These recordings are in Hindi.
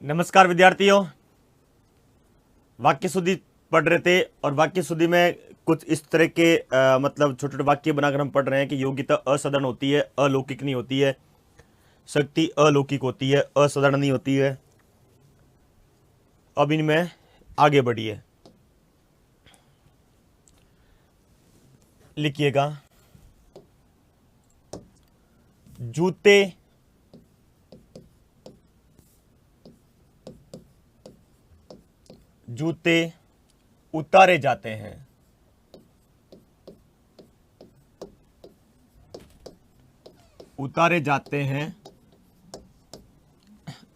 नमस्कार विद्यार्थियों। वाक्य शुद्धि पढ़ रहे थे और वाक्य शुद्धि में कुछ इस तरह के मतलब छोटे छोटे वाक्य बनाकर हम पढ़ रहे हैं कि योग्यता असाधारण होती है, अलौकिक नहीं होती है। शक्ति अलौकिक होती है, असाधारण नहीं होती है। अब इनमें आगे बढ़िए, लिखिएगा। जूते जूते उतारे जाते हैं। उतारे जाते हैं,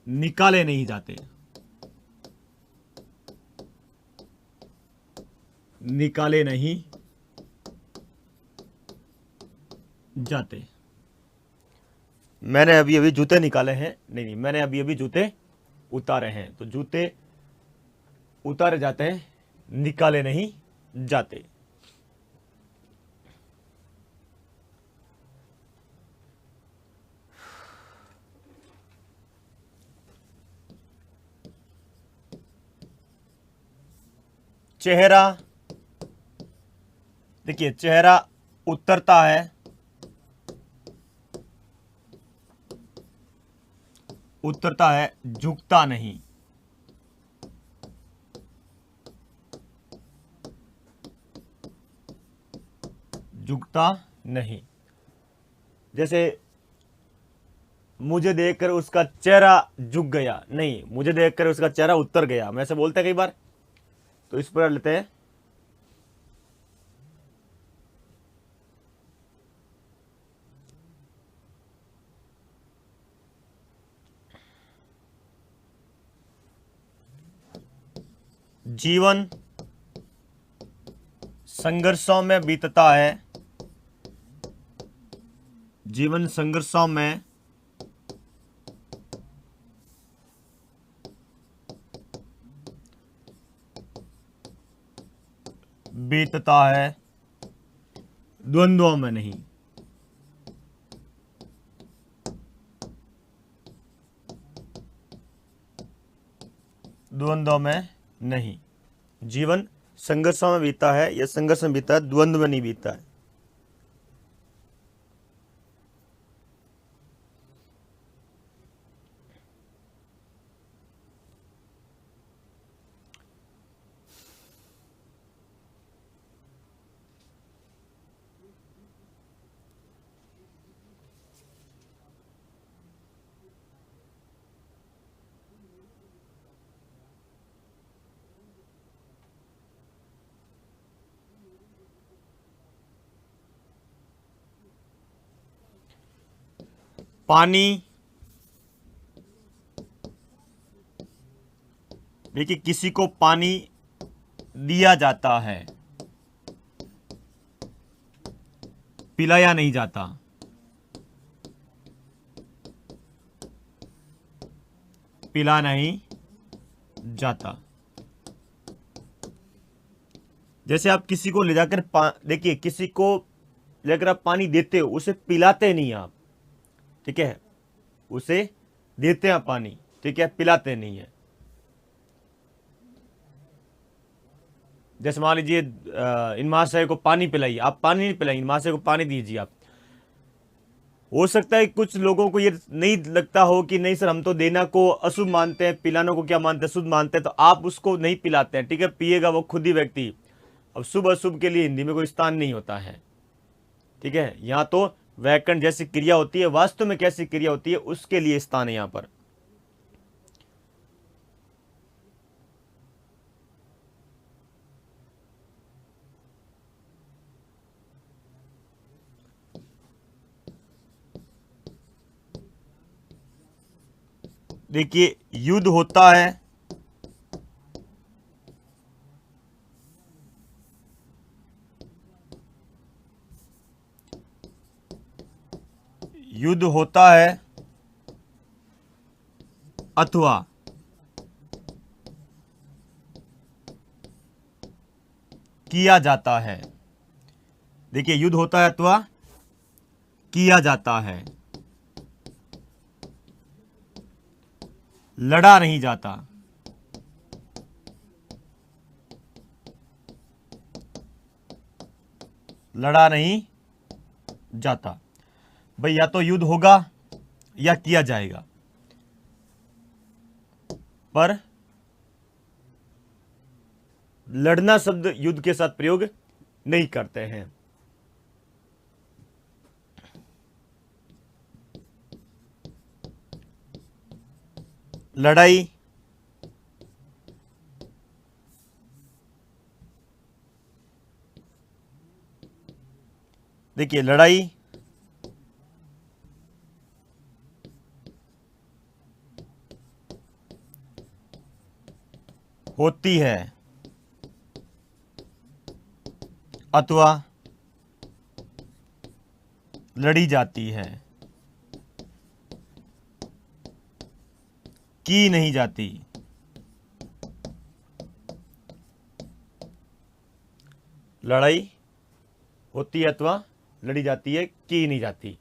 निकाले नहीं जाते। निकाले नहीं जाते। मैंने अभी अभी जूते निकाले हैं, नहीं, मैंने अभी अभी जूते उतारे हैं। तो जूते उतारे जाते हैं, निकाले नहीं जाते। चेहरा, देखिए, चेहरा उतरता है, उतरता है, झुकता नहीं। झुकता नहीं। जैसे मुझे देखकर उसका चेहरा झुक गया, नहीं, मुझे देखकर उसका चेहरा उतर गया। मैं ऐसे बोलते हैं कई बार, तो इस पर लेते हैं। जीवन संघर्षों में बीतता है। जीवन संघर्षों में बीतता है, द्वंद्वों में नहीं। द्वंद्वों में नहीं। जीवन संघर्षों में बीता है, या संघर्ष में बीता है, द्वंद्व में नहीं बीता है। पानी, देखिए, किसी को पानी दिया जाता है, पिलाया नहीं जाता। पिला नहीं जाता। जैसे आप किसी को ले जाकर देखिए, किसी को लेकर आप पानी देते हो, उसे पिलाते नहीं आप, ठीक है। उसे देते हैं पानी, ठीक है, पिलाते नहीं है। जैसे मान लीजिए इन महाशय को पानी पिलाइए, आप पानी नहीं पिलाइए, इन महाशय को पानी दीजिए आप। हो सकता है कुछ लोगों को ये नहीं लगता हो कि नहीं सर, हम तो देना को अशुभ मानते हैं, पिलाने को क्या मानते हैं, शुभ मानते हैं, तो आप उसको नहीं पिलाते हैं, ठीक है, पिएगा वो खुद ही व्यक्ति। अब शुभ अशुभ के लिए हिंदी में कोई स्थान नहीं होता है, ठीक है। यहाँ तो व्याकरण जैसी क्रिया होती है, वास्तव में कैसी क्रिया होती है उसके लिए स्थान है यहाँ पर। देखिए, युद्ध होता है, युद्ध होता है, अथवा किया जाता है। देखिए, युद्ध होता है अथवा किया जाता है। लड़ा नहीं जाता। लड़ा नहीं जाता। भाई या तो युद्ध होगा या किया जाएगा, पर लड़ना शब्द युद्ध के साथ प्रयोग नहीं करते हैं। लड़ाई देखिए, लड़ाई होती है अथवा लड़ी जाती है, की नहीं जाती। लड़ाई होती है अथवा लड़ी जाती है, की नहीं जाती।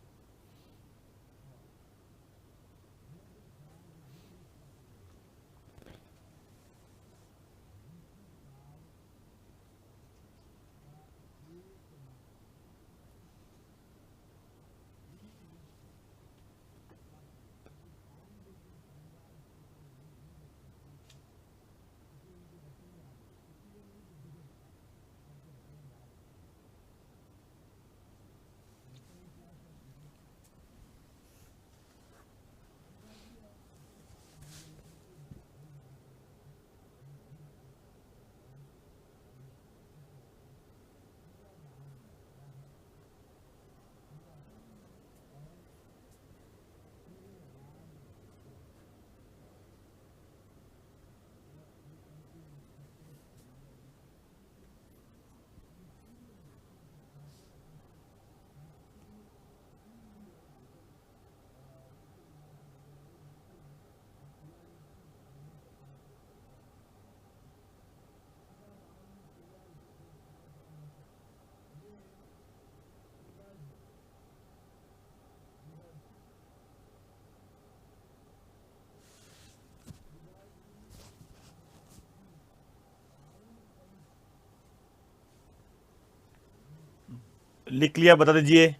लिख लिया, बता दीजिए।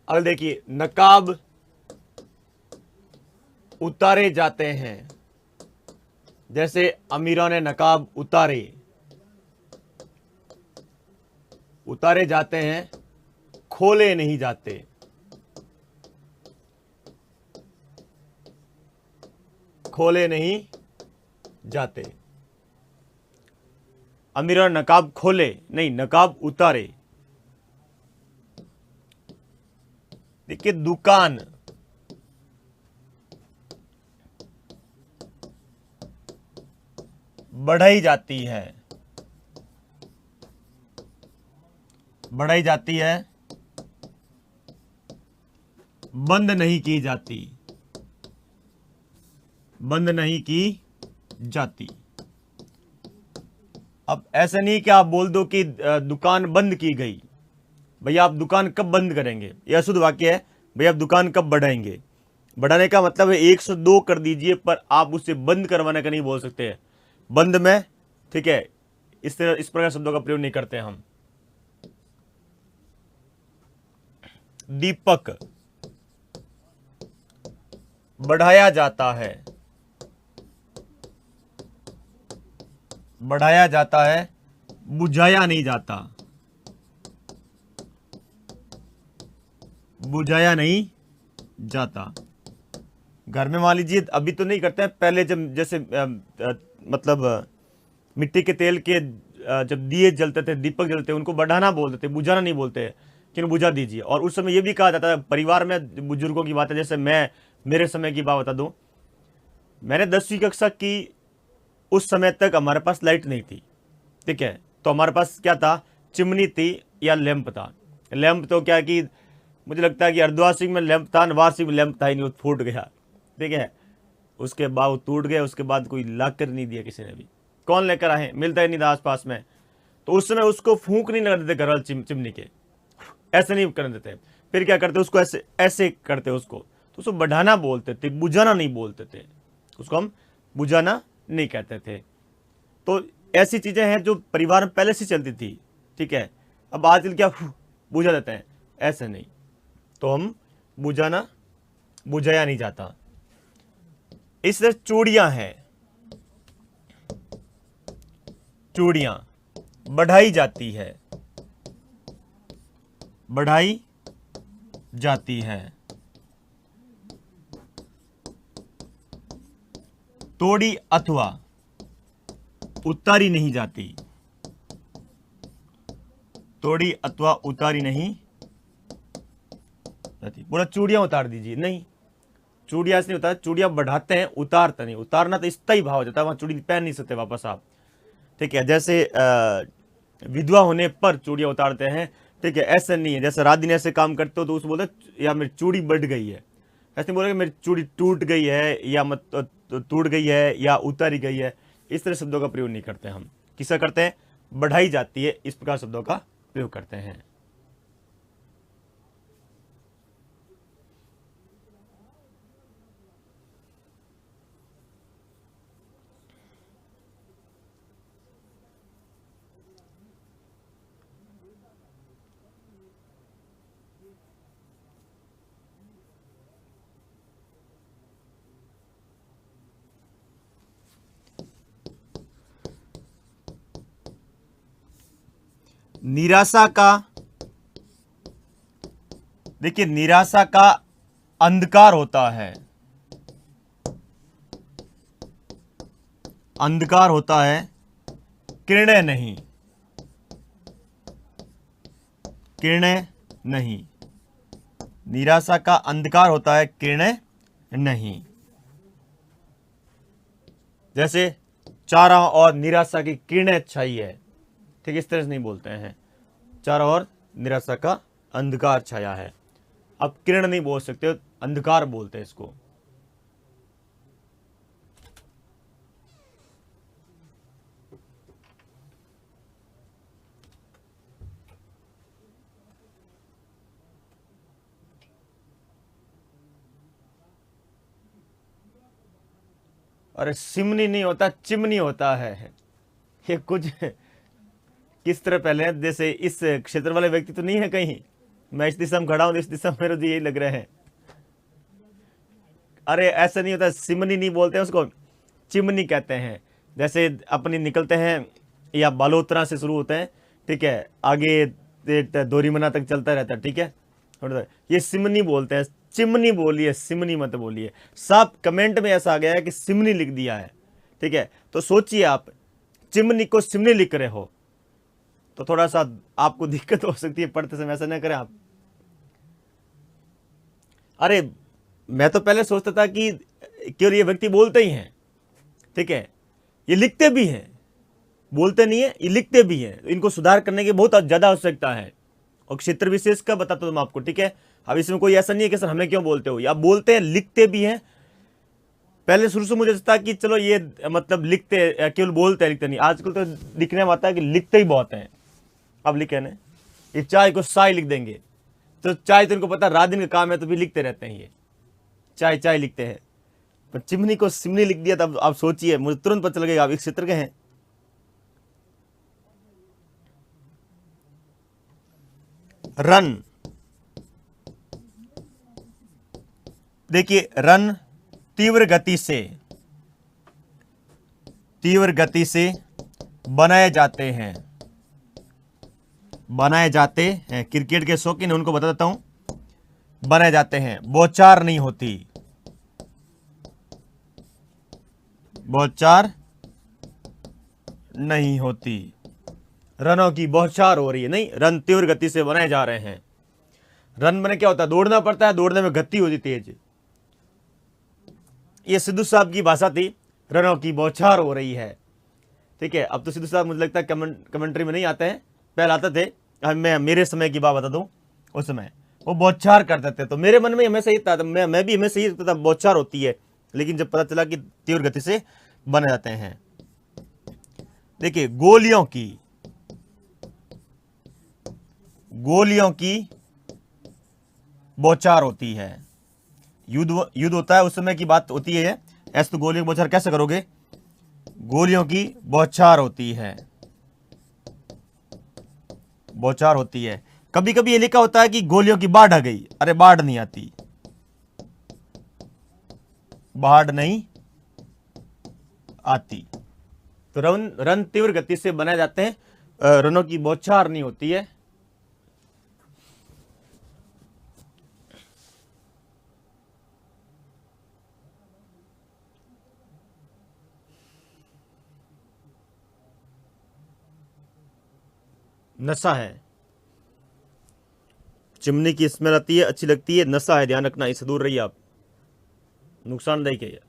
अब देखिए, नकाब उतारे जाते हैं। जैसे अमीरों ने नकाब उतारे, उतारे जाते हैं, खोले नहीं जाते। खोले नहीं जाते। अमीरों ने नकाब खोले नहीं, नकाब उतारे। देखिए, दुकान बढ़ाई जाती है, बढ़ाई जाती है, बंद नहीं की जाती, बंद नहीं की जाती। अब ऐसा नहीं कि आप बोल दो कि दुकान बंद की गई। भैया आप दुकान कब बंद करेंगे? यह शुद्ध वाक्य है। भैया आप दुकान कब बढ़ाएंगे? बढ़ाने का मतलब है 102 कर दीजिए, पर आप उसे बंद करवाने का नहीं बोल सकते। बंद में, ठीक है, इस तरह इस प्रकार शब्दों का प्रयोग नहीं करते हम। दीपक बढ़ाया जाता है, बढ़ाया जाता है, बुझाया नहीं जाता, बुझाया नहीं जाता। घर में मान लीजिए, अभी तो नहीं करते हैं, पहले जब जैसे मतलब मिट्टी के तेल के जब दिए जलते थे, दीपक जलते, उनको बढ़ाना बोलते थे, बुझाना नहीं बोलते, कि बुझा दीजिए। और उस समय ये भी कहा जाता है, परिवार में बुजुर्गों की बात है, जैसे मैं मेरे समय की बात बता दूं, मैंने 10वीं कक्षा की, उस समय तक हमारे पास लाइट नहीं थी, ठीक है। तो हमारे पास क्या था, चिमनी थी या लैंप था। लैंप तो क्या कि मुझे लगता है कि अर्धवार्षिक में लैंप था, वार्षिक में लैंप था ही नहीं, वो फूट गया, ठीक है। उसके बाद वो टूट गया, उसके बाद कोई ला कर नहीं दिया किसी ने भी, कौन लेकर आए, मिलता ही नहीं था आसपास में। तो उस समय उसको फूंक नहीं लगा देते घर वाले चिमनी के, ऐसे नहीं करने देते। फिर क्या करते, उसको ऐसे ऐसे करते उसको, तो उसको बढ़ाना बोलते थे, बुझाना नहीं बोलते थे, उसको हम बुझाना नहीं कहते थे। तो ऐसी चीजें हैं जो परिवार में पहले से चलती थी, ठीक है। अब आजकल क्या बुझा देते हैं, ऐसे नहीं, तो हम बुझाना, बुझाया नहीं जाता। इसलिए चूड़ियां हैं, चूड़ियां बढ़ाई जाती है, बढ़ाई जाती है, तोड़ी अथवा उतारी नहीं जाती, तोड़ी अथवा उतारी नहीं जाती। पूरा चूड़ियां उतार दीजिए, नहीं, चूड़ियां ऐसे नहीं उतार, चूड़ियां बढ़ाते हैं, उतारते नहीं। उतारना तो स्थायी भाव हो जाता है, वहां चूड़ी पहन नहीं सकते वापस आप, ठीक है। जैसे विधवा होने पर चूड़ियां उतारते हैं, ठीक है, ऐसा नहीं है। जैसे रात दिन ऐसे काम करते हो तो उस बोलते या मेरी चूड़ी बढ़ गई है, ऐसे नहीं बोलेंगे मेरी चूड़ी टूट गई है, या मत टूट गई है, या उतारी गई है। इस तरह शब्दों का प्रयोग नहीं करते हम। किसका करते हैं, बढ़ाई जाती है, इस प्रकार शब्दों का प्रयोग करते हैं। निराशा का, देखिए निराशा का अंधकार होता है, अंधकार होता है, किरणें नहीं, किरणें नहीं। निराशा का अंधकार होता है, किरणें नहीं। जैसे चारों ओर निराशा की किरणें छाई है, ठीक, इस तरह से नहीं बोलते हैं। चारों ओर निराशा का अंधकार छाया है, अब किरण नहीं बोल सकते, अंधकार बोलते हैं इसको। अरे सिमनी नहीं होता, चिमनी होता है। ये कुछ किस तरह पहले, जैसे इस क्षेत्र वाले व्यक्ति तो नहीं है कहीं, मैं इस दिशा में खड़ा हूं, इस दिशा में मेरे तो यही लग रहे हैं। अरे ऐसा नहीं होता, सिमनी नहीं बोलते हैं उसको, चिमनी कहते हैं। जैसे अपनी निकलते हैं या बालोतरा से शुरू होते हैं, ठीक है, आगे दोरीमना तक चलता रहता है, ठीक है, ये सिमनी बोलते हैं। चिमनी बोलिए, सिमनी मत बोलिए। साफ कमेंट में ऐसा आ गया है कि सिमनी लिख दिया है, ठीक है। तो सोचिए आप चिमनी को सिमनी लिख रहे हो तो थोड़ा सा आपको दिक्कत हो सकती है पढ़ते समय, ऐसा ना करें आप। अरे मैं तो पहले सोचता था कि केवल ये व्यक्ति बोलते ही हैं, ठीक है, ये लिखते भी हैं, बोलते नहीं है, ये लिखते भी हैं। इनको सुधार करने की बहुत ज्यादा आवश्यकता है, और क्षेत्र विशेष का बताता हूं आपको, ठीक है। अब इसमें कोई ऐसा नहीं है कि सर हमें क्यों बोलते हो, या बोलते हैं, लिखते भी हैं। पहले शुरू से मुझे था कि चलो ये मतलब लिखते, केवल बोलते हैं, लिखते नहीं। आजकल तो दिखने में आता है कि लिखते ही बहुत हैं। अब लिखे ना, ये चाय को साय लिख देंगे, तो चाय तो इनको पता रात दिन का काम है, तो भी लिखते रहते हैं, ये चाय चाय लिखते हैं। पर चिमनी को सिमनी लिख दिया, तब आप सोचिए, मुझे तुरंत पता लगेगा आप इस क्षेत्र के हैं। रन, देखिए रन तीव्र गति से बनाए जाते हैं, बनाए जाते हैं। क्रिकेट के शौकीन उनको बता देता हूं, बनाए जाते हैं। बौछार नहीं होती, बौछार नहीं होती। रनों की बौछार हो रही है, नहीं, रन तीव्र गति से बनाए जा रहे हैं। रन बने क्या होता है, दौड़ना पड़ता है, दौड़ने में गति होती तेज। ये सिद्धू साहब की भाषा थी, रनों की बौछार हो रही है। ठीक है, अब तो सिद्धू साहब मुझे लगता है कमेंट्री में नहीं आते हैं, पहले आते थे। अब मैं मेरे समय की बात बता दूं, उस समय वो बौछार करते थे, तो मेरे मन में हमेशा यही था, मैं भी हमेशा यही था, बौछार होती है। लेकिन जब पता चला कि तीव्र गति से बने जाते हैं। देखिए, गोलियों की बौछार होती है। युद्ध होता है, उस समय की बात होती है। ऐसे तो गोलियों की बौछार कैसे करोगे, गोलियों की बौछार होती है, बौछार होती है। कभी कभी ये लिखा होता है कि गोलियों की बाढ़ आ गई, अरे बाढ़ नहीं आती, बाढ़ नहीं आती। तो रन तीव्र गति से बनाए जाते हैं, रनों की बौछार नहीं होती है। नशा है, चिमनी की स्मेल आती है, अच्छी लगती है, नशा है, ध्यान रखना, इससे दूर रहिए आप, नुकसानदायक है।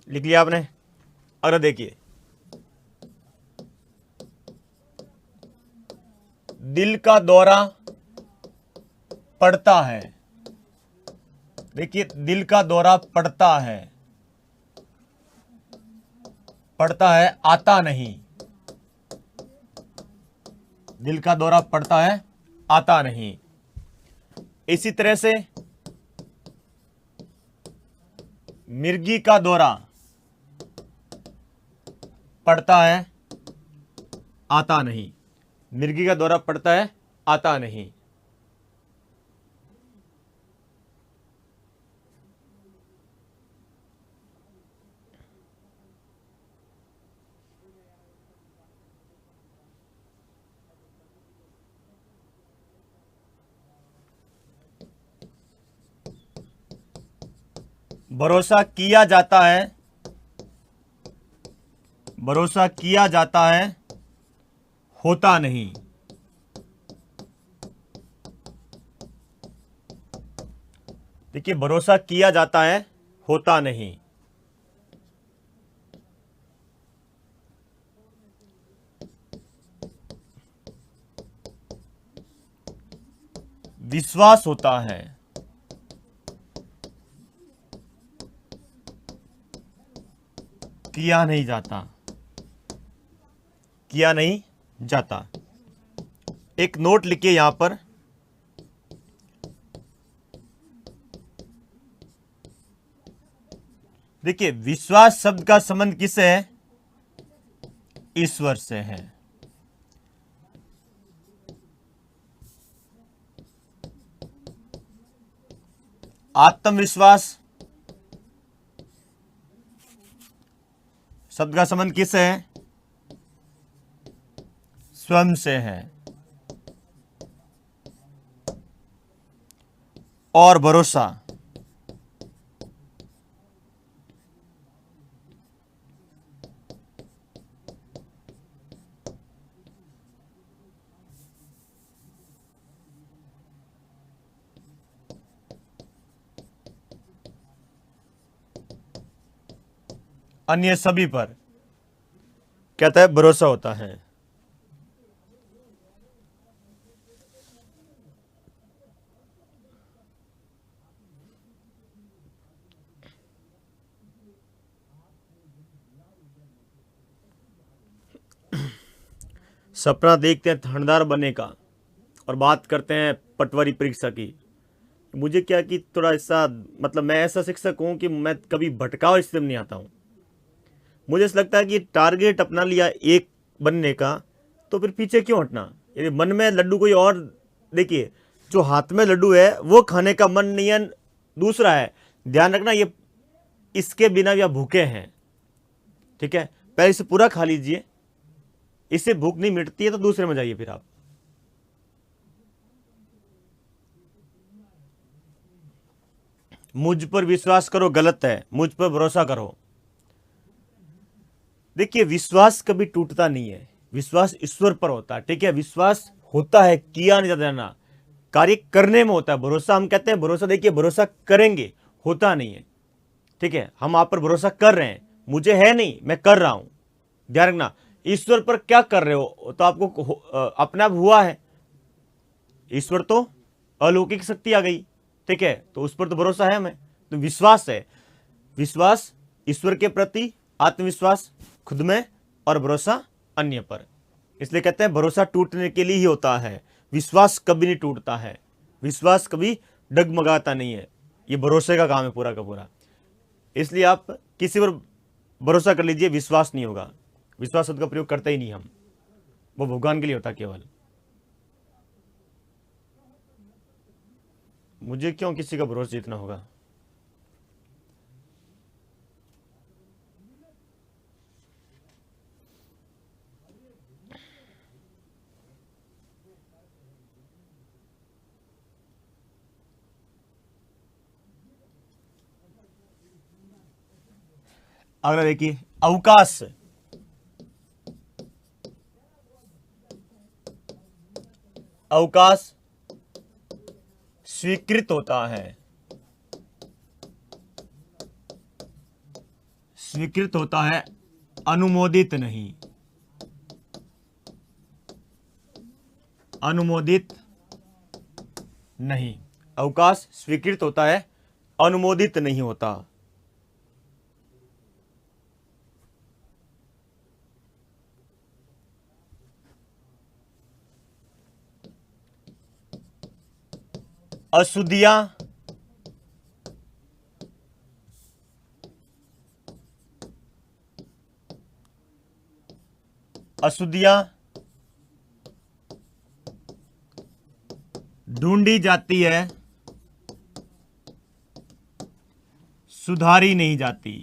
लिख लिया आपने। अगर देखिए, दिल का दौरा पड़ता है, देखिए दिल का दौरा पड़ता है, पड़ता है, आता नहीं। दिल का दौरा पड़ता है, आता नहीं। इसी तरह से मिर्गी का दौरा पड़ता है, आता नहीं। मिर्गी का दौरा पड़ता है, आता नहीं। भरोसा किया जाता है, भरोसा किया जाता है, होता नहीं। देखिए, भरोसा किया जाता है, होता नहीं। विश्वास होता है, किया नहीं जाता, किया नहीं जाता। एक नोट लिखिए यहां पर, देखिए विश्वास शब्द का संबंध किससे है, ईश्वर से है। आत्मविश्वास शब्द का संबंध किससे है, स्वयं से है। और भरोसा अन्य सभी पर कहता है भरोसा होता है। सपना देखते हैं थानेदार बनने का और बात करते हैं पटवारी परीक्षा की। मुझे क्या कि थोड़ा ऐसा, मतलब मैं ऐसा शिक्षक हूं कि मैं कभी भटकाव स्थिति में नहीं आता हूं। मुझे ऐसा लगता है कि टारगेट अपना लिया एक बनने का, तो फिर पीछे क्यों हटना। यदि मन में लड्डू कोई और, देखिए जो हाथ में लड्डू है वो खाने का मन नहीं है, दूसरा है, ध्यान रखना ये इसके बिना भी आप भूखे हैं, ठीक है। पहले इसे पूरा खा लीजिए, इससे भूख नहीं मिटती है तो दूसरे में जाइए फिर आप। मुझ पर विश्वास करो गलत है, मुझ पर भरोसा करो। देखिए विश्वास कभी टूटता नहीं है, विश्वास ईश्वर पर होता है, ठीक है। विश्वास होता है किया नहीं जाना, कार्य करने में होता है। भरोसा हम कहते हैं भरोसा, देखिए भरोसा करेंगे, होता नहीं है, ठीक है। हम आप पर भरोसा कर रहे हैं, मुझे है नहीं, मैं कर रहा हूं। ध्यान रखना, ईश्वर पर क्या कर रहे हो तो आपको अपने आप हुआ है। ईश्वर तो अलौकिक शक्ति आ गई, ठीक है, तो उस पर तो भरोसा है हमें, तो विश्वास है। विश्वास ईश्वर के प्रति, आत्मविश्वास खुद में, और भरोसा अन्य पर। इसलिए कहते हैं भरोसा टूटने के लिए ही होता है, विश्वास कभी नहीं टूटता है, विश्वास कभी डगमगाता नहीं है। ये भरोसे का काम है पूरा का पूरा। इसलिए आप किसी पर भरोसा कर लीजिए, विश्वास नहीं होगा। विश्वास शब्द का प्रयोग करते ही नहीं हम, वो भगवान के लिए होता केवल। मुझे क्यों किसी का भरोसा जीतना होगा। अगला देखिए, अवकाश। अवकाश स्वीकृत होता है, स्वीकृत होता है, अनुमोदित नहीं। अनुमोदित नहीं, अवकाश स्वीकृत होता है, अनुमोदित नहीं होता। अशुद्धियां अशुद्धियां ढूंढी जाती है, सुधारी नहीं जाती।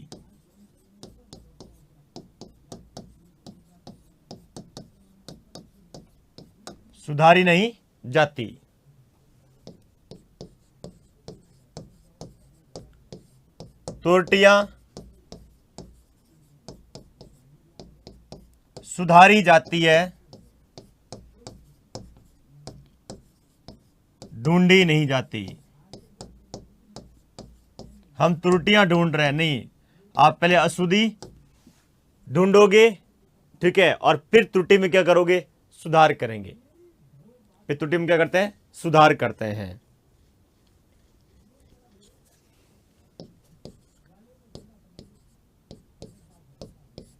सुधारी नहीं जाती। त्रुटियां सुधारी जाती है, ढूंढी नहीं जाती। हम त्रुटियां ढूंढ रहे हैं नहीं, आप पहले अशुद्धि ढूंढोगे, ठीक है, और फिर त्रुटि में क्या करोगे, सुधार करेंगे। फिर त्रुटि में क्या करते हैं, सुधार करते हैं।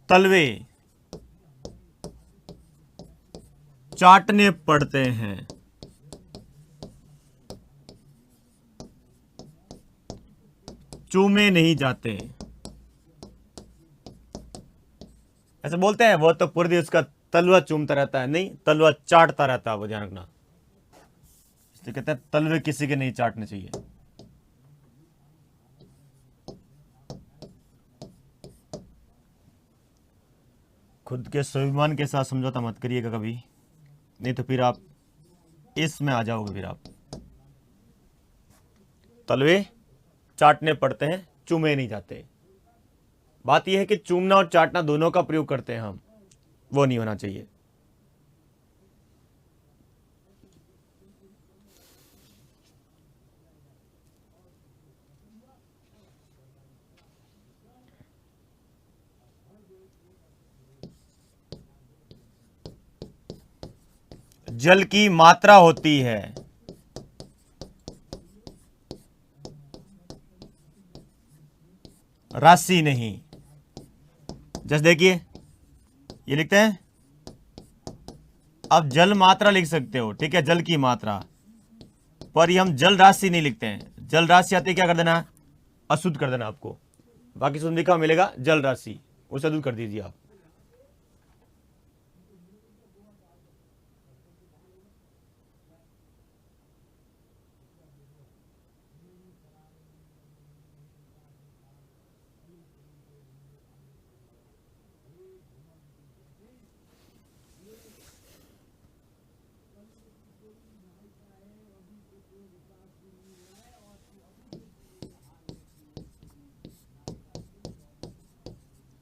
तलवे चाटने पड़ते हैं, चूमे नहीं जाते। ऐसे बोलते हैं वो तो पूरे दिन उसका तलवा चूमता रहता है, नहीं, तलवा चाटता रहता है वो, ध्यान रखना। इसलिए कहते हैं तलवे किसी के नहीं चाटने चाहिए। खुद के स्वाभिमान के साथ समझौता मत करिएगा कभी, नहीं तो फिर आप इसमें आ जाओगे। फिर आप तलवे चाटने पड़ते हैं, चूमे नहीं जाते। बात यह है कि चूमना और चाटना दोनों का प्रयोग करते हैं हम, वो नहीं होना चाहिए। जल की मात्रा होती है, राशि नहीं। जैसे देखिए ये लिखते हैं, अब जल मात्रा लिख सकते हो, ठीक है, जल की मात्रा, पर ये हम जल राशि नहीं लिखते हैं। जल राशि आती है क्या कर देना, अशुद्ध कर देना आपको, बाकी शुद्ध लिखा मिलेगा जल राशि, उसे दूर कर दीजिए आप।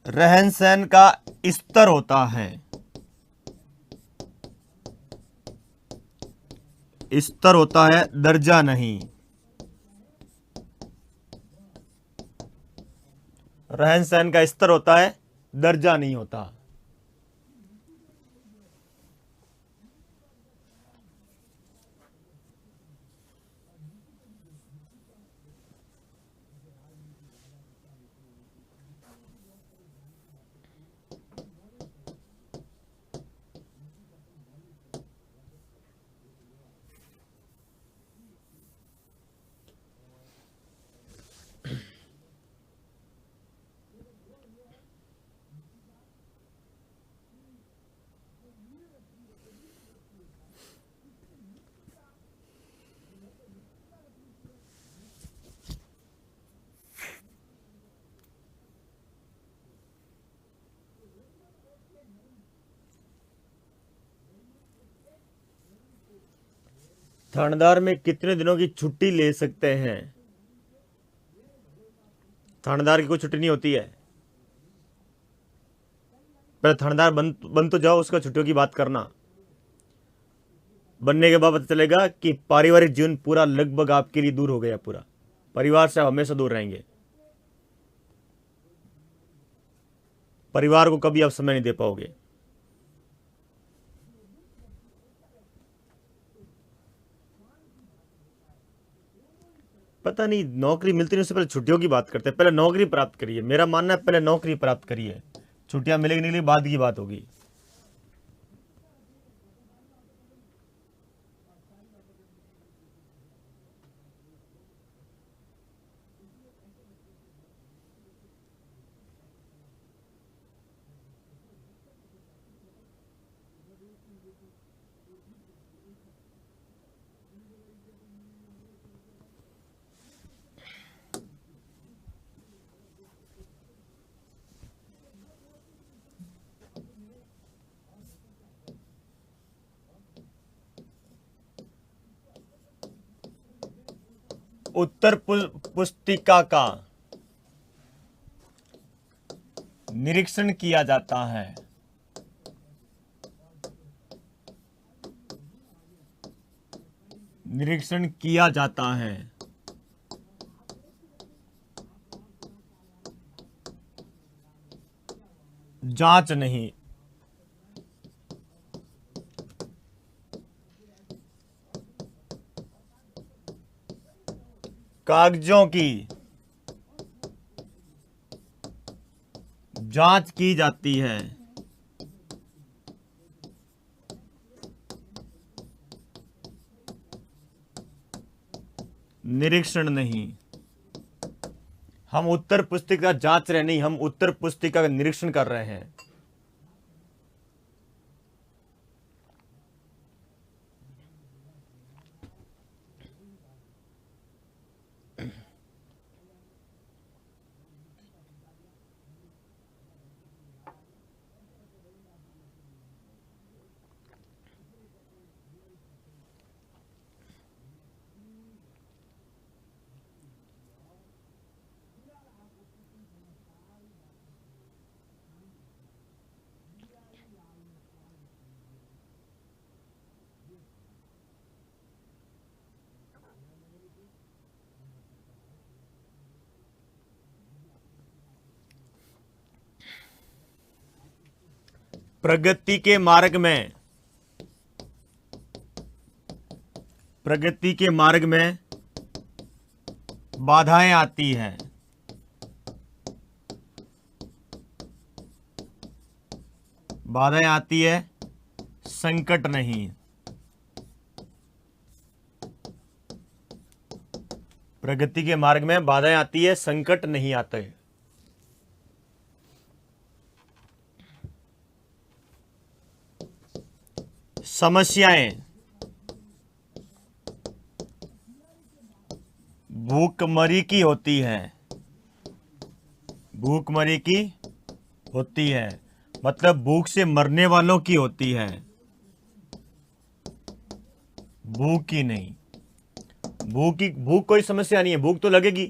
रहन सहन का स्तर होता है, स्तर होता है, दर्जा नहीं। रहन सहन का स्तर होता है, दर्जा नहीं होता। थानेदार में कितने दिनों की छुट्टी ले सकते हैं? थानेदार की कोई छुट्टी नहीं होती है। पहले थानेदार बन तो जाओ, उसका छुट्टियों की बात करना। बनने के बाद पता चलेगा कि पारिवारिक जीवन पूरा लगभग आपके लिए दूर हो गया। पूरा परिवार से आप हमेशा दूर रहेंगे। परिवार को कभी आप समय नहीं दे पाओगे। पता नहीं, नौकरी मिलती नहीं, उससे पहले छुट्टियों की बात करते हैं। पहले नौकरी प्राप्त करिए, मेरा मानना है पहले नौकरी प्राप्त करिए, छुट्टियां मिलेगी नहीं मिलेगी बाद की बात होगी। उत्तर पुस्तिका का निरीक्षण किया जाता है। निरीक्षण किया जाता है, जांच नहीं। कागजों की जांच की जाती है, निरीक्षण नहीं। हम उत्तर पुस्तिका जांच रहे नहीं, हम उत्तर पुस्तिका का निरीक्षण कर रहे हैं। प्रगति के मार्ग में, प्रगति के मार्ग में बाधाएं आती हैं। बाधाएं आती है, संकट नहीं। प्रगति के मार्ग में बाधाएं आती है, संकट नहीं आते। समस्याएं भूखमरी की होती है, भूखमरी की होती है, मतलब भूख से मरने वालों की होती है, भूख की नहीं। भूख कोई समस्या नहीं है, भूख तो लगेगी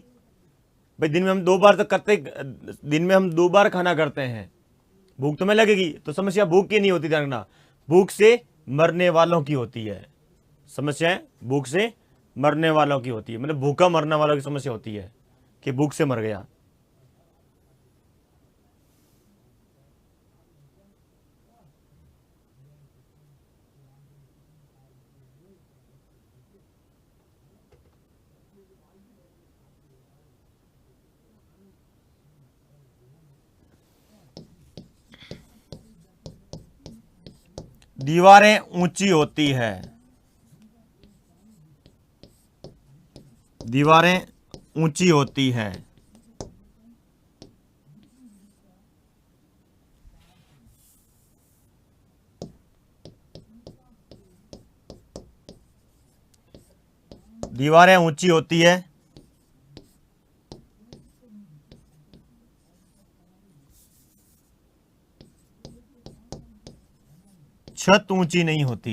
भाई। दिन में हम 2 बार तो करते, दिन में हम 2 बार खाना करते हैं, भूख तो में लगेगी। तो समस्या भूख की नहीं होती, ध्यान रखना, भूख से मरने वालों की होती है। समस्याएं भूख से मरने वालों की होती है, मतलब भूखा मरने वालों की समस्या होती है कि भूख से मर गया। दीवारें ऊंची होती है, दीवारें ऊंची होती है, दीवारें ऊंची होती है, छत ऊंची नहीं होती।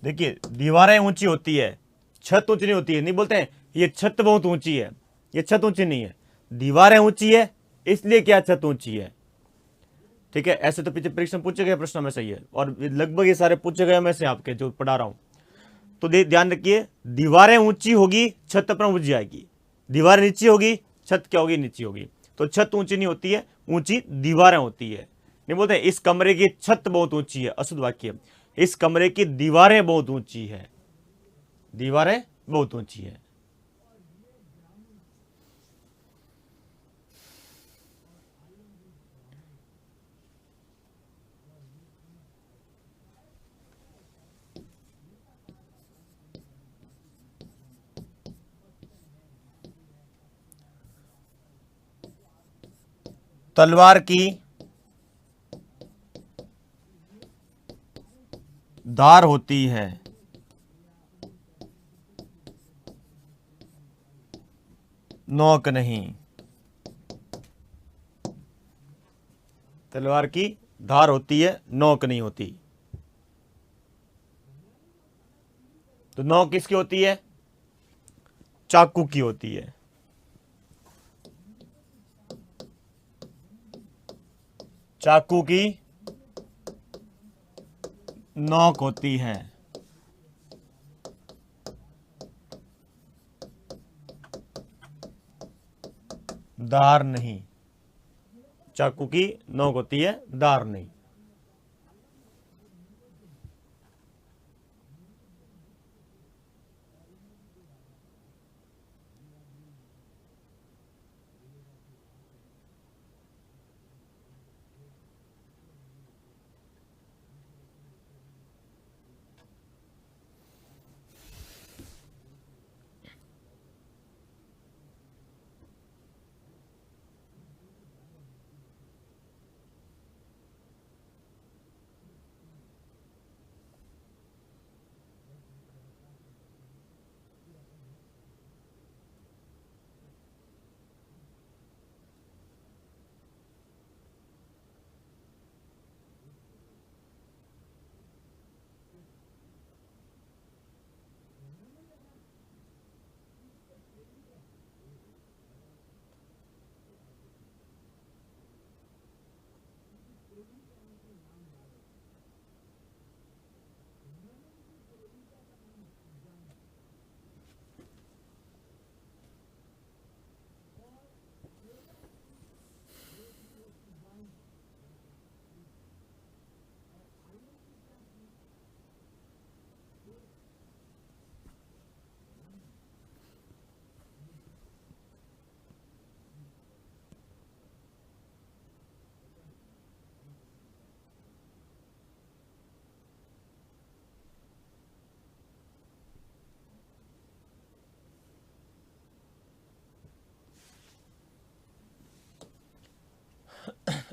देखिए, दीवारें ऊंची होती है, छत ऊंची नहीं होती है। नहीं बोलते हैं ये छत बहुत ऊंची है, ये छत ऊंची नहीं है, दीवारें ऊंची है इसलिए क्या छत ऊंची है। ठीक है, ऐसे तो पीछे परीक्षा में पूछे गए प्रश्नों में सही है, और लगभग ये सारे पूछे गए मैं से आपके जो पढ़ा रहा हूं। तो ध्यान रखिए, दीवारें ऊंची होगी छत अपना ऊंची जाएगी, दीवारें नीची होगी छत क्या होगी, नीची होगी। तो छत ऊंची नहीं होती है, ऊंची दीवारें होती है। नहीं बोलते इस कमरे की छत बहुत ऊंची है, अशुद्ध वाक्य। इस कमरे की दीवारें बहुत ऊंची है, दीवारें बहुत ऊंची है। तलवार की धार होती है, नोक नहीं। तलवार की धार होती है, नोक नहीं होती। तो नोक किसकी होती है, चाकू की होती है। चाकू की नोक होती है, धार नहीं। चाकू की नोक होती है, धार नहीं।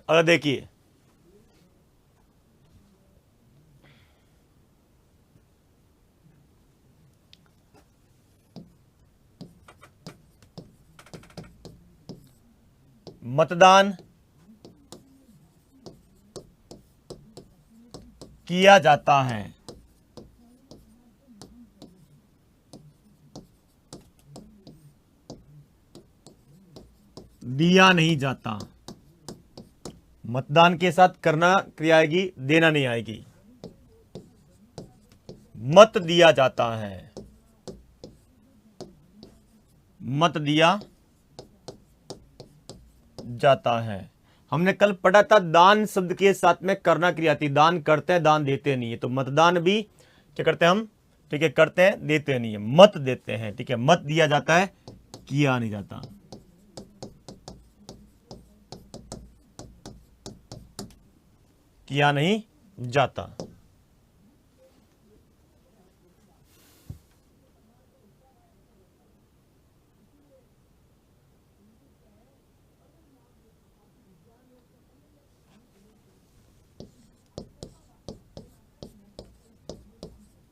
अगर देखिए, मतदान किया जाता है। दिया नहीं जाता। मतदान के साथ करना क्रिया आएगी, देना नहीं आएगी। मत दिया जाता है। मत दिया जाता है। हमने कल पढ़ा था दान शब्द के साथ में करना क्रिया थी। दान करते हैं, दान देते नहीं है। तो मतदान भी क्या करते हैं हम, ठीक है, करते हैं, देते नहीं है, मत देते हैं, ठीक है। मत दिया जाता है, किया नहीं जाता। किया नहीं जाता।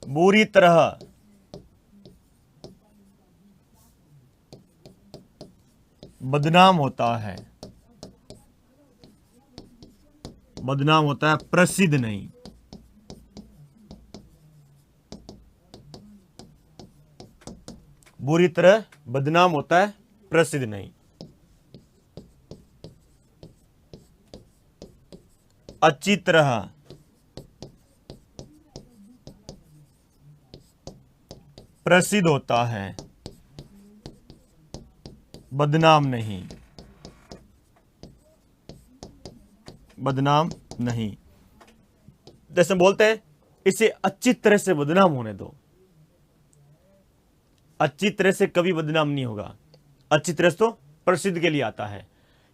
बुरी तरह बदनाम होता है। बदनाम होता है, प्रसिद्ध नहीं। बुरी तरह बदनाम होता है, प्रसिद्ध नहीं। अच्छी तरह प्रसिद्ध होता है, बदनाम नहीं। बदनाम नहीं। जैसे बोलते हैं इसे अच्छी तरह से बदनाम होने दो। अच्छी तरह से कभी बदनाम नहीं होगा। अच्छी तरह से तो प्रसिद्ध के लिए आता है।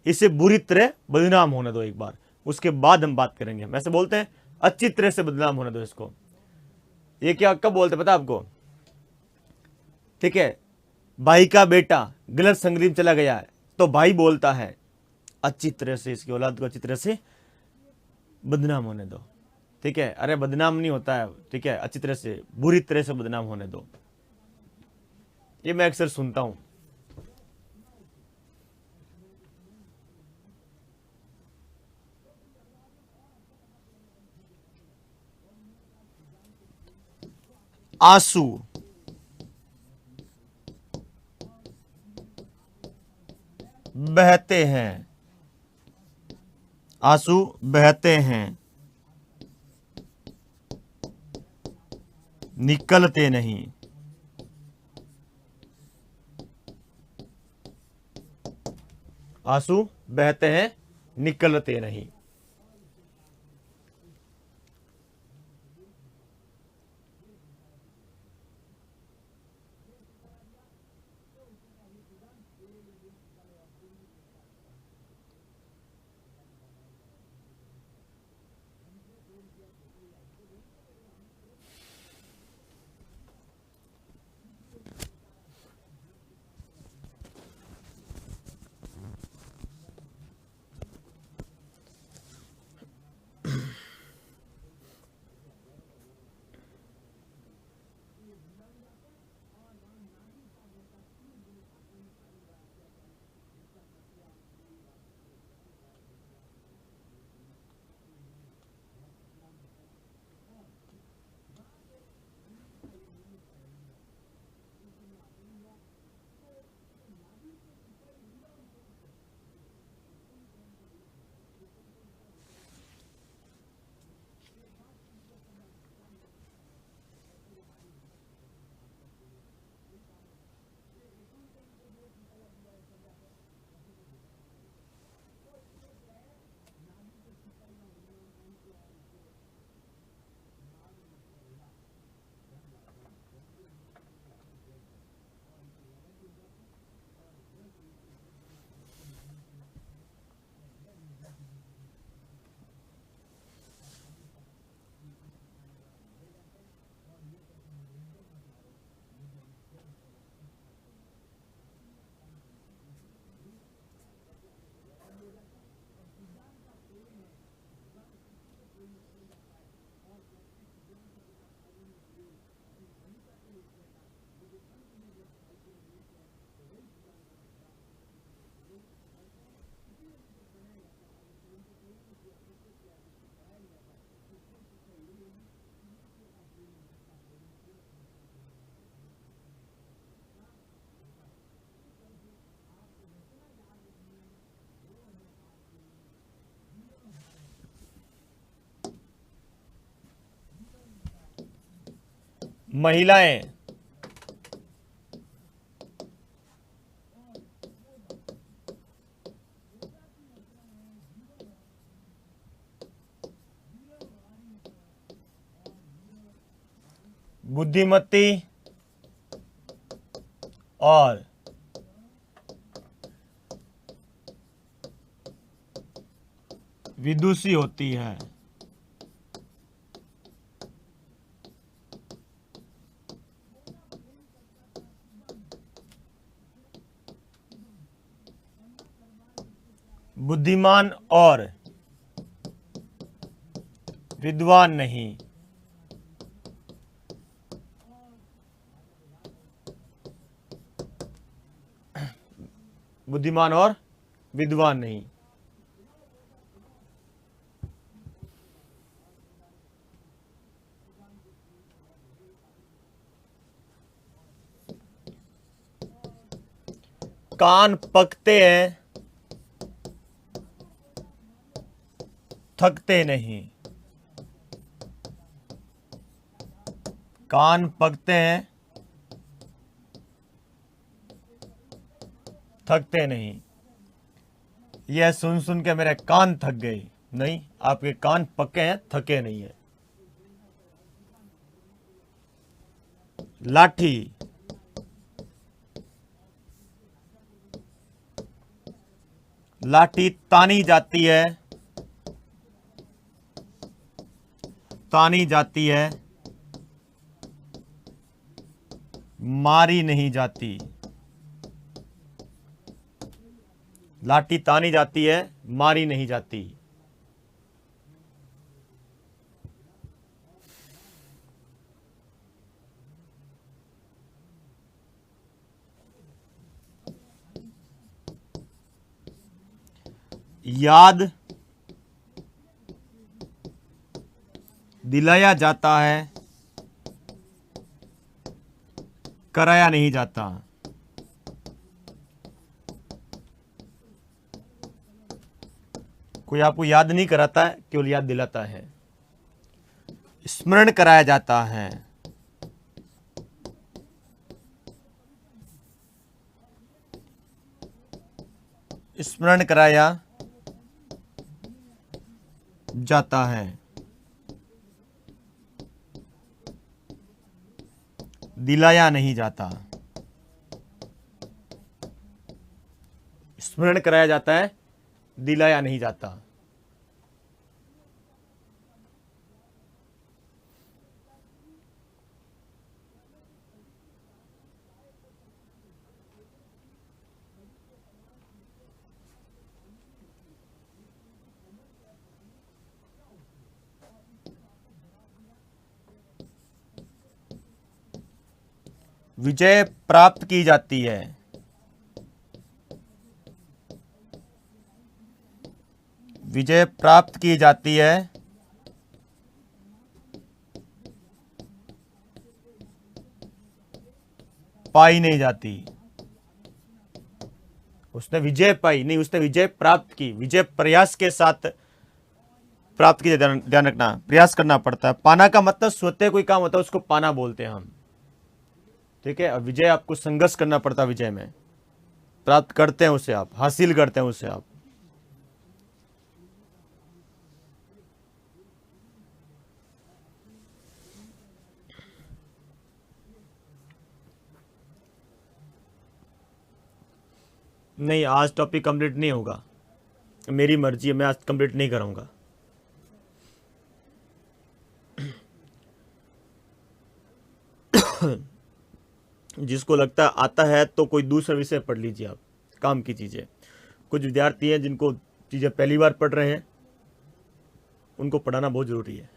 इसे बुरी तरह बदनाम होने दो एक बार, उसके बाद हम बात करेंगे। वैसे बोलते हैं अच्छी तरह से बदनाम होने दो इसको। ये क्या कब बोलते पता आपको, ठीक है। भाई का बेटा गलत संगति में चला गया है तो भाई बोलता है अच्छी तरह से इसकी औलाद को अच्छी तरह से बदनाम होने दो, ठीक है। अरे बदनाम नहीं होता है, ठीक है, अच्छी तरह से, बुरी तरह से बदनाम होने दो। ये मैं अक्सर सुनता हूं। आंसू बहते हैं। आंसू बहते हैं, निकलते नहीं। आंसू बहते हैं, निकलते नहीं। महिलाएं, बुद्धिमती और विदुषी होती है। बुद्धिमान और विद्वान नहीं। बुद्धिमान और विद्वान नहीं। कान पकते हैं, थकते नहीं। कान पकते हैं, थकते नहीं। यह सुन सुन के मेरे कान थक गए। नहीं, आपके कान पक्के हैं, थके नहीं है। लाठी, लाठी तानी जाती है, तानी जाती है, मारी नहीं जाती। लाठी तानी जाती है, मारी नहीं जाती। याद दिलाया जाता है, कराया नहीं जाता। कोई आपको याद नहीं कराता है, केवल याद दिलाता है। स्मरण कराया जाता है, स्मरण कराया जाता है। दिलाया नहीं जाता। स्मरण कराया जाता है, दिलाया नहीं जाता। विजय प्राप्त की जाती है, विजय प्राप्त की जाती है, पाई नहीं जाती। उसने विजय पाई नहीं, उसने विजय प्राप्त की। विजय प्रयास के साथ प्राप्त की, ध्यान रखना, प्रयास करना पड़ता है। पाना का मतलब स्वतः कोई काम होता है उसको पाना बोलते हैं हम। ठीक है, अब विजय आपको संघर्ष करना पड़ता है, विजय में प्राप्त करते हैं उसे, आप हासिल करते हैं उसे आप। नहीं, आज टॉपिक कंप्लीट नहीं होगा, मेरी मर्जी है, मैं आज कंप्लीट नहीं करूंगा। जिसको लगता है आता है तो कोई दूसरा विषय पढ़ लीजिए आप, काम की चीज़ें। कुछ विद्यार्थी हैं जिनको चीज़ें पहली बार पढ़ रहे हैं, उनको पढ़ाना बहुत ज़रूरी है।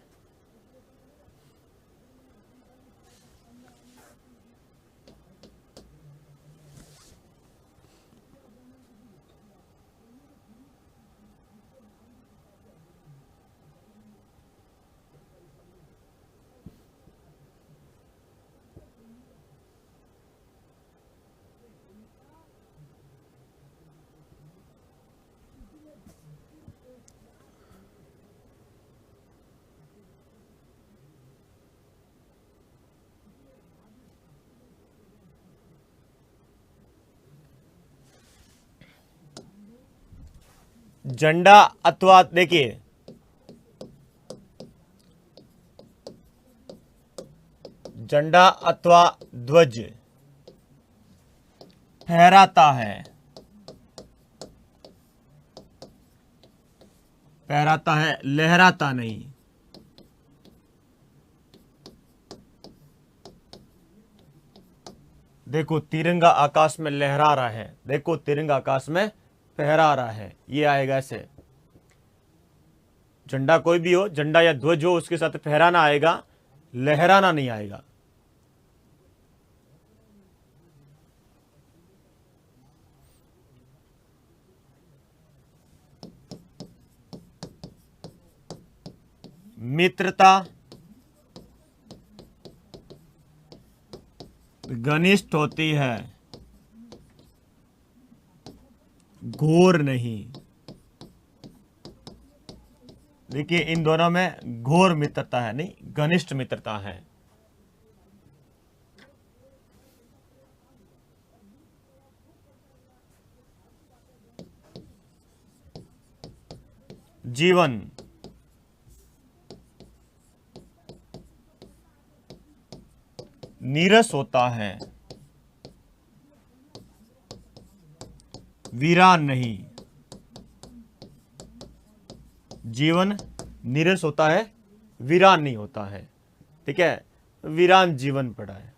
झंडा अथवा देखिए झंडा अथवा ध्वज फहराता है, फहराता है, लहराता नहीं। देखो तिरंगा आकाश में लहरा रहा है, देखो तिरंगा आकाश में फहरा रहा है, ये आएगा ऐसे। झंडा कोई भी हो, झंडा या ध्वज हो, उसके साथ फहराना आएगा, लहराना नहीं आएगा। मित्रता घनिष्ठ होती है, घोर नहीं। देखिए इन दोनों में घोर मित्रता है नहीं, घनिष्ठ मित्रता है। जीवन नीरस होता है, वीरान नहीं। जीवन नीरस होता है, वीरान नहीं होता है। ठीक है, वीरान जीवन पड़ा है।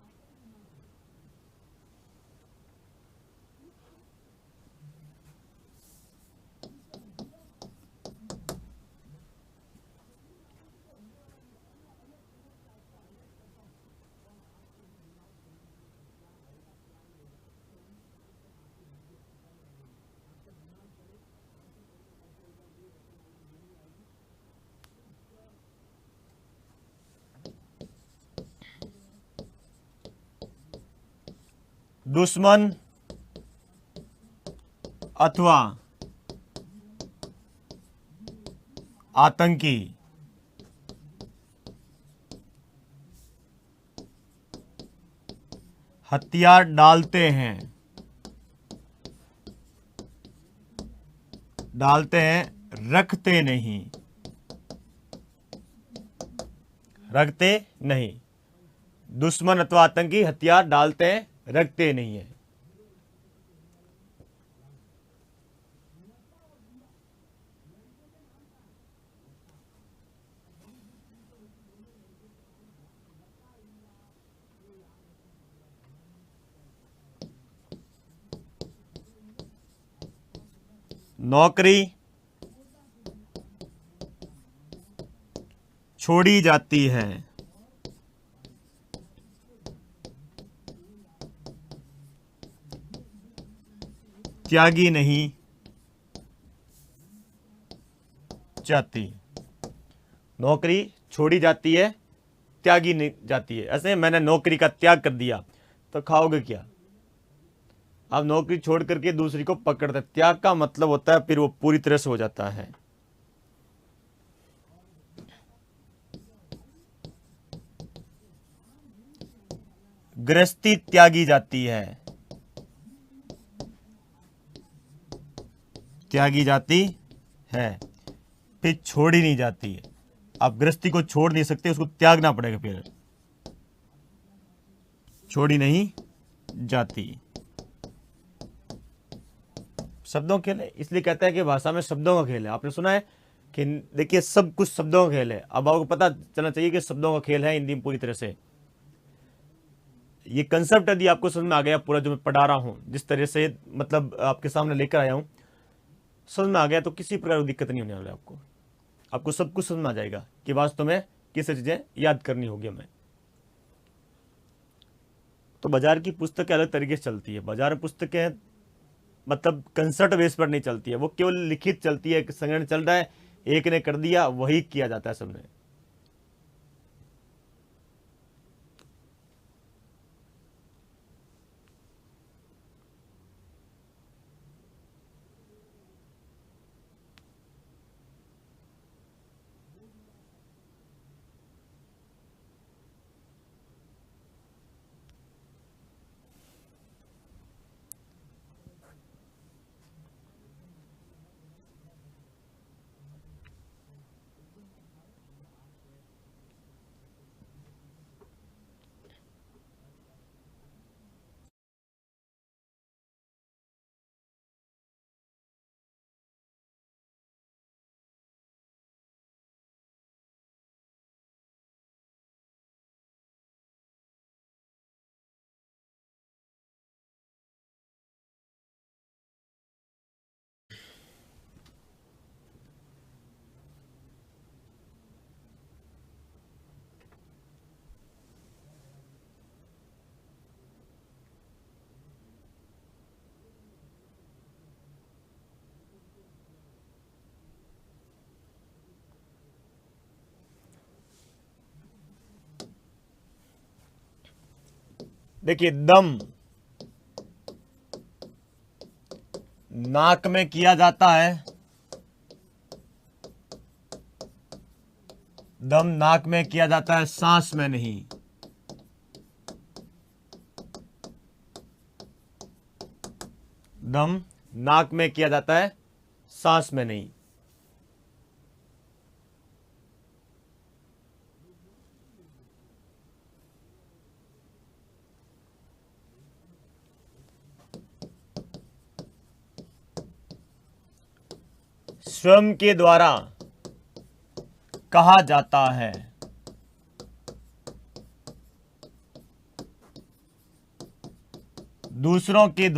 दुश्मन अथवा आतंकी हथियार डालते हैं, डालते हैं, रखते नहीं, रखते नहीं। दुश्मन अथवा आतंकी हथियार डालते हैं, रखते नहीं है। नौकरी छोड़ी जाती है, त्यागी नहीं जाती। नौकरी छोड़ी जाती है, त्यागी नहीं जाती है। ऐसे मैंने नौकरी का त्याग कर दिया तो खाओगे क्या? अब नौकरी छोड़ करके दूसरी को पकड़ते, त्याग का मतलब होता है फिर वो पूरी तरह से हो जाता है। गृहस्थी त्यागी जाती है, त्यागी जाती है, फिर छोड़ी नहीं जाती है। आप गृहस्थी को छोड़ नहीं सकते, उसको त्यागना पड़ेगा, फिर छोड़ी नहीं जाती। शब्दों का खेल है, इसलिए कहता है कि भाषा में शब्दों का खेल है। आपने सुना है कि देखिए सब कुछ शब्दों का खेल है। अब आपको पता चलना चाहिए कि शब्दों का खेल है हिंदी में पूरी तरह से। ये कंसेप्ट यदि आपको समझ में आ गया, पूरा जो मैं पढ़ा रहा हूं, जिस तरह से मतलब आपके सामने लेकर आया हूं, समझ में आ गया तो किसी प्रकार की दिक्कत नहीं होने वाली आपको। आपको सब कुछ समझ में आ जाएगा कि वास्तव में किस चीजें याद करनी होगी हमें। तो बाजार की पुस्तकें अलग तरीके से चलती है। बाजार में पुस्तकें मतलब कंसर्ट बेस पर नहीं चलती है, वो केवल लिखित चलती है। संग्रहण चल रहा है, एक ने कर दिया, वही किया जाता है सबने। देखिए, दम नाक में किया जाता है, दम नाक में किया जाता है, सांस में नहीं। दम नाक में किया जाता है, सांस में नहीं। स्वयं के द्वारा कहा जाता है, दूसरों के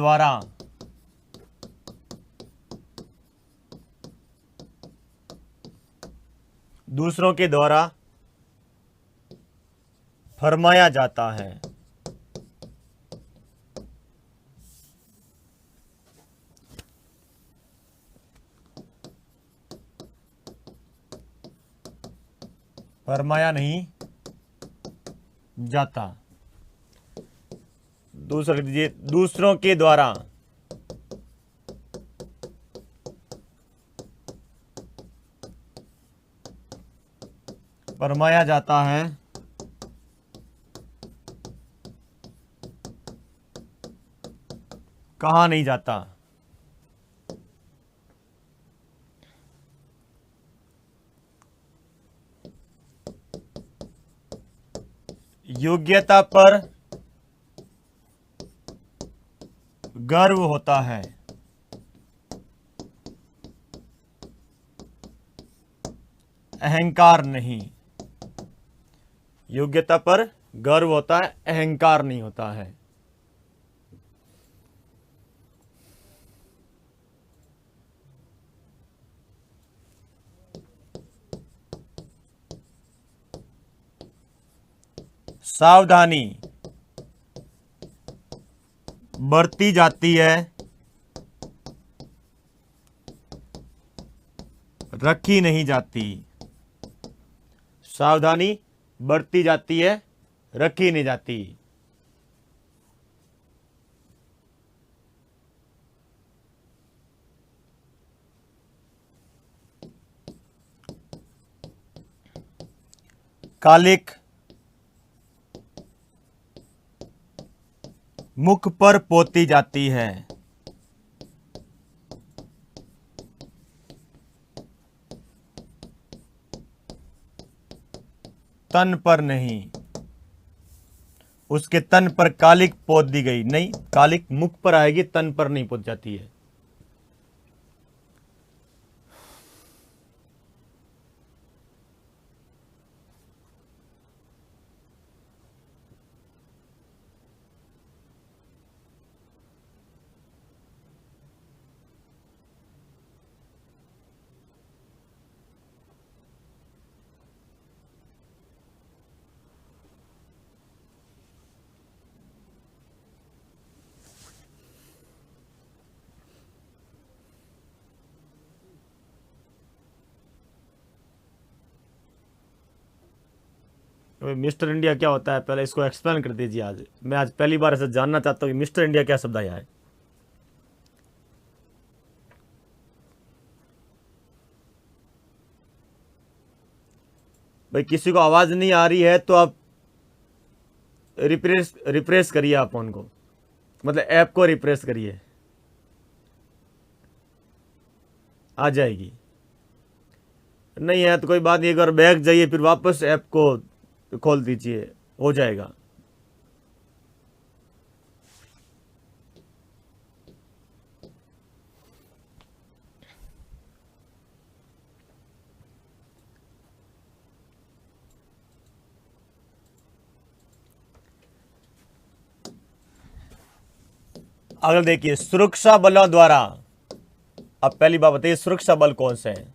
द्वारा फरमाया जाता है। फरमाया नहीं जाता। दूसरा दीजिए, दूसरों के द्वारा फरमाया जाता है, कहा नहीं जाता। योग्यता पर गर्व होता है, अहंकार नहीं। योग्यता पर गर्व होता है, अहंकार नहीं होता है। सावधानी बरती जाती है, रखी नहीं जाती। सावधानी बरती जाती है, रखी नहीं जाती। कालिक मुख पर पोती जाती है, तन पर नहीं। उसके तन पर कालिक पोत दी गई नहीं, कालिक मुख पर आएगी, तन पर नहीं पोत जाती है। मिस्टर इंडिया क्या होता है, पहले इसको एक्सप्लेन कर दीजिए। आज मैं आज पहली बार ऐसा जानना चाहता हूँ कि मिस्टर इंडिया क्या शब्द आया है। भाई किसी को आवाज नहीं आ रही है तो आप रिफ्रेश करिए, आप फोन को, मतलब ऐप को रिफ्रेश करिए, आ जाएगी। नहीं है तो कोई बात नहीं, अगर बैक जाइए फिर वापस ऐप को खोल दीजिए, हो जाएगा। अगर देखिए, सुरक्षा बलों द्वारा, अब पहली बात बताइए सुरक्षा बल कौन से हैं।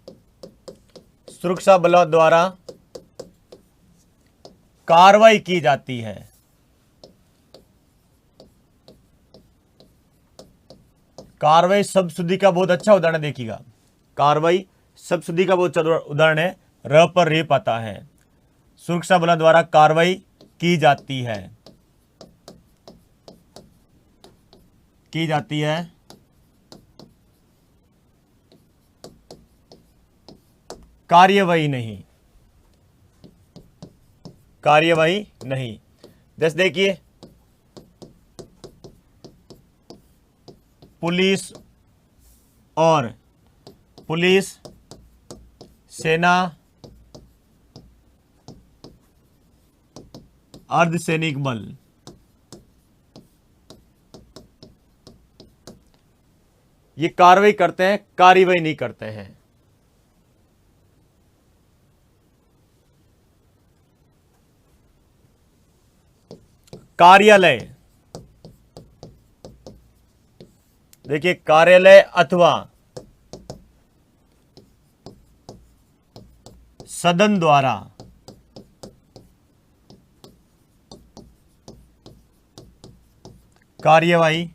सुरक्षा बलों द्वारा कार्रवाई की जाती है। कार्रवाई शब्द शुद्धि का बहुत अच्छा उदाहरण देखिएगा। कार्रवाई शब्द शुद्धि का बहुत अच्छा उदाहरण है, र पर रेप आता है। सुरक्षा बलों द्वारा कार्रवाई की जाती है। की जाती है, कार्यवाही नहीं, कार्यवाही नहीं। जैसे देखिए, पुलिस और पुलिस, सेना, अर्धसैनिक बल, ये कार्रवाई करते हैं, कार्यवाही नहीं करते हैं। कार्यालय, देखिए कार्यालय अथवा सदन द्वारा कार्यवाही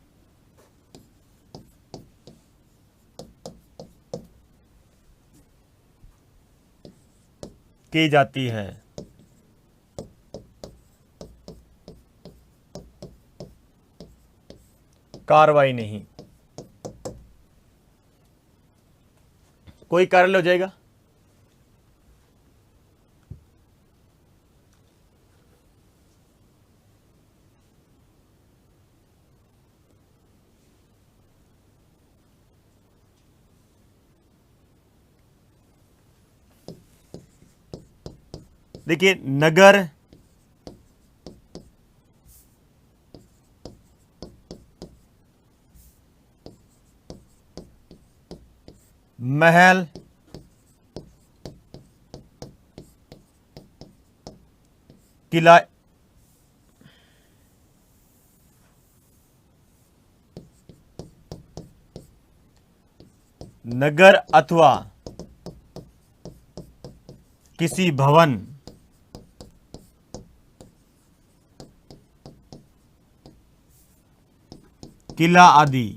की जाती है, कार्रवाई नहीं। कोई कार्यालय हो जाएगा। देखिए, नगर, महल, किला, नगर अथवा किसी भवन, किला आदि,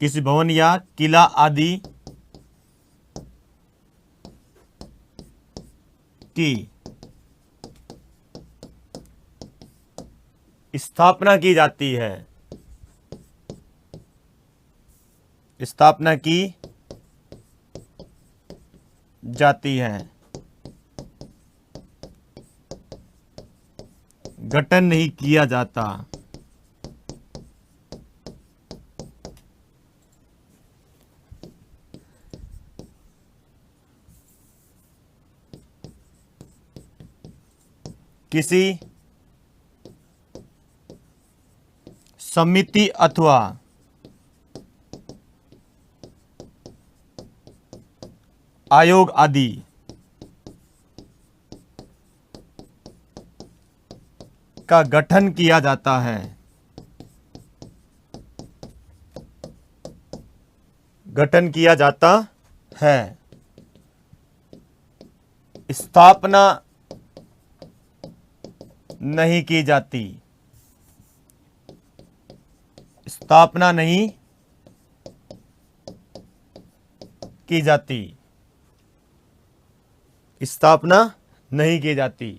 किसी भवन या किला आदि की स्थापना की जाती है, स्थापना की जाती है, गठन नहीं किया जाता। किसी समिति अथवा आयोग आदि का गठन किया जाता है, गठन किया जाता है। स्थापना नहीं की जाती, स्थापना नहीं की जाती, स्थापना नहीं की जाती।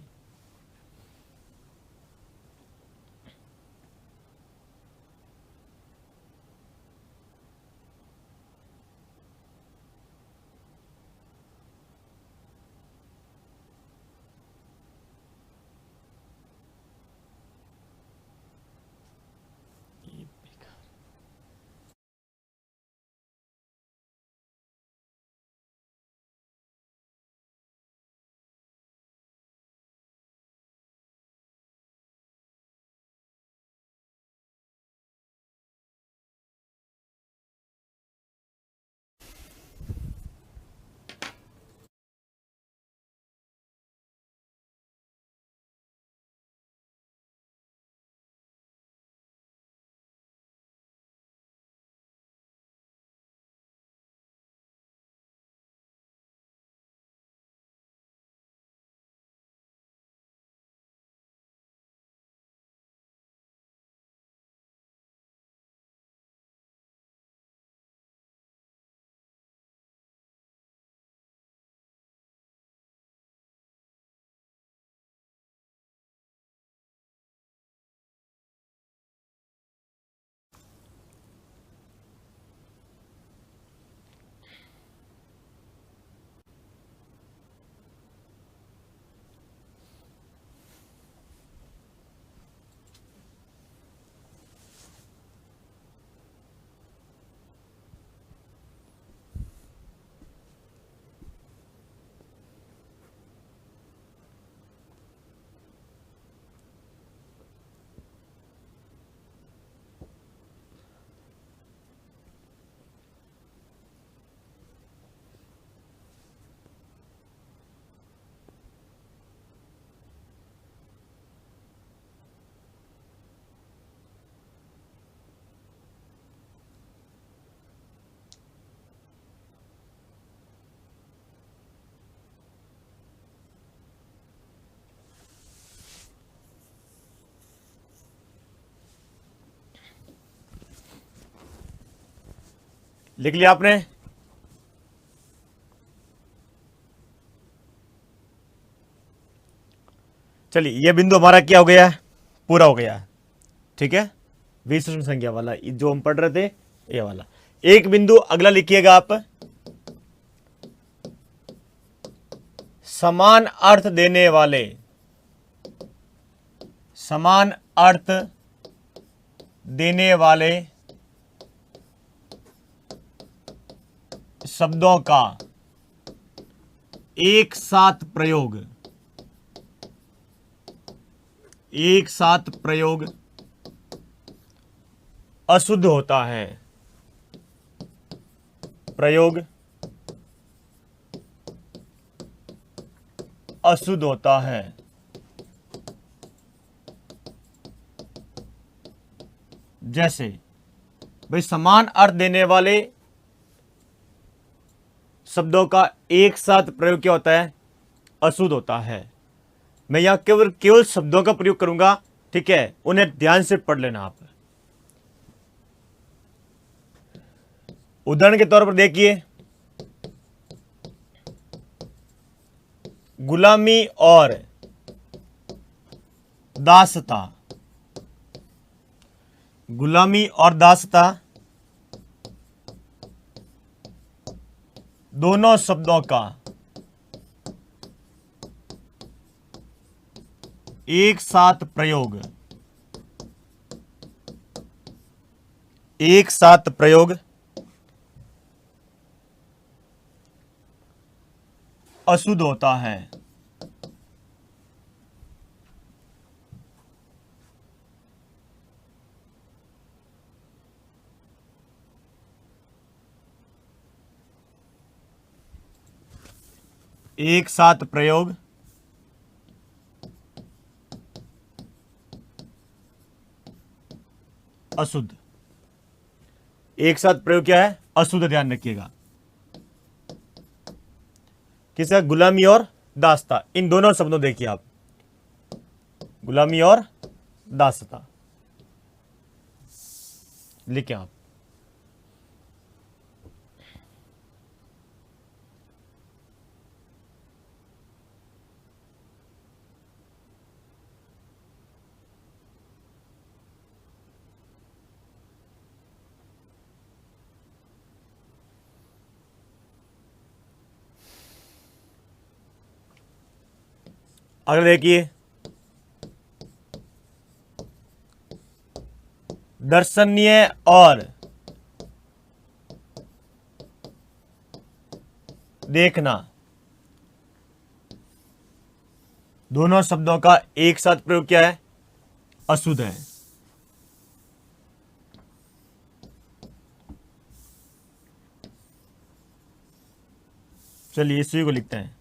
लिख लिया आपने? चलिए, ये बिंदु हमारा क्या हो गया है, पूरा हो गया है। ठीक है, विषम संख्या वाला जो हम पढ़ रहे थे, ये वाला। एक बिंदु अगला लिखिएगा आप, समान अर्थ देने वाले, समान अर्थ देने वाले शब्दों का एक साथ प्रयोग, एक साथ प्रयोग अशुद्ध होता है, प्रयोग अशुद्ध होता है। जैसे भाई, समान अर्थ देने वाले शब्दों का एक साथ प्रयोग क्या होता है, अशुद्ध होता है। मैं यहां केवल केवल शब्दों का प्रयोग करूंगा, ठीक है, उन्हें ध्यान से पढ़ लेना आप। उदाहरण के तौर पर देखिए, गुलामी और दासता, गुलामी और दासता दोनों शब्दों का एक साथ प्रयोग, एक साथ प्रयोग अशुद्ध होता है। एक साथ प्रयोग अशुद्ध, एक साथ प्रयोग क्या है, अशुद्ध, ध्यान रखिएगा। किसका, गुलामी और दासता, इन दोनों शब्दों देखिए आप, गुलामी और दासता लिखे आप। अगला देखिए, दर्शनीय और देखना, दोनों शब्दों का एक साथ प्रयोग क्या है, अशुद्ध है। चलिए इसी को लिखते हैं,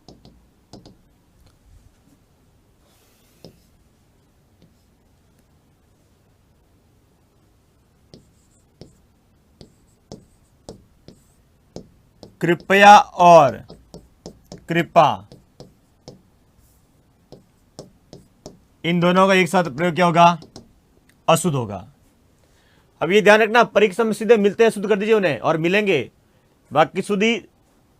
कृपया और कृपा, इन दोनों का एक साथ प्रयोग क्या होगा, अशुद्ध होगा। अब ये ध्यान रखना, परीक्षा में सीधे मिलते हैं शुद्ध कर दीजिए उन्हें, और मिलेंगे वाक्य शुद्धि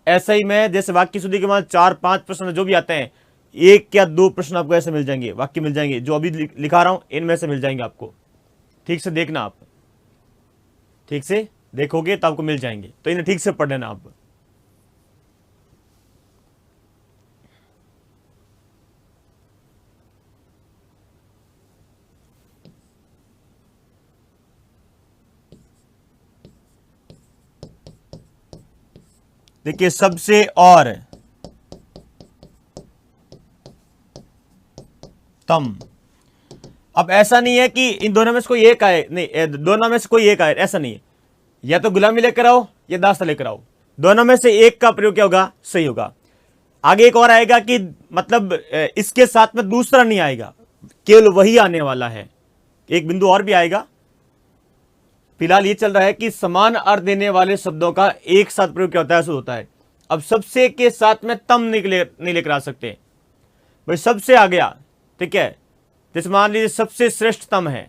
ऐसा ही में, जैसे वाक्य शुद्धि के बाद 4-5 प्रश्न जो भी आते हैं, 1 या 2 प्रश्न आपको ऐसे मिल जाएंगे, वाक्य मिल जाएंगे, जो अभी लिखा रहा हूं इनमें से मिल जाएंगे आपको। ठीक से देखना आप, ठीक से देखोगे तो आपको मिल जाएंगे, तो इन्हें ठीक से पढ़ लेना आप। देखिए, सबसे और तम, अब ऐसा नहीं है कि इन दोनों में से कोई एक आए, नहीं, दोनों में से कोई एक आए, ऐसा नहीं है। या तो गुलामी लेकर आओ या दास्ता लेकर आओ, दोनों में से एक का प्रयोग क्या होगा, सही होगा। आगे एक और आएगा कि मतलब इसके साथ में दूसरा नहीं आएगा, केवल वही आने वाला है। एक बिंदु और भी आएगा। फिलहाल ये चल रहा है कि समान अर्थ देने वाले शब्दों का एक साथ प्रयोग क्या होता है, ऐसा होता है। अब सबसे के साथ में तम नहीं लेकर आ सकते भाई, सबसे आ गया, ठीक है, जैसे मान लीजिए सबसे श्रेष्ठतम है,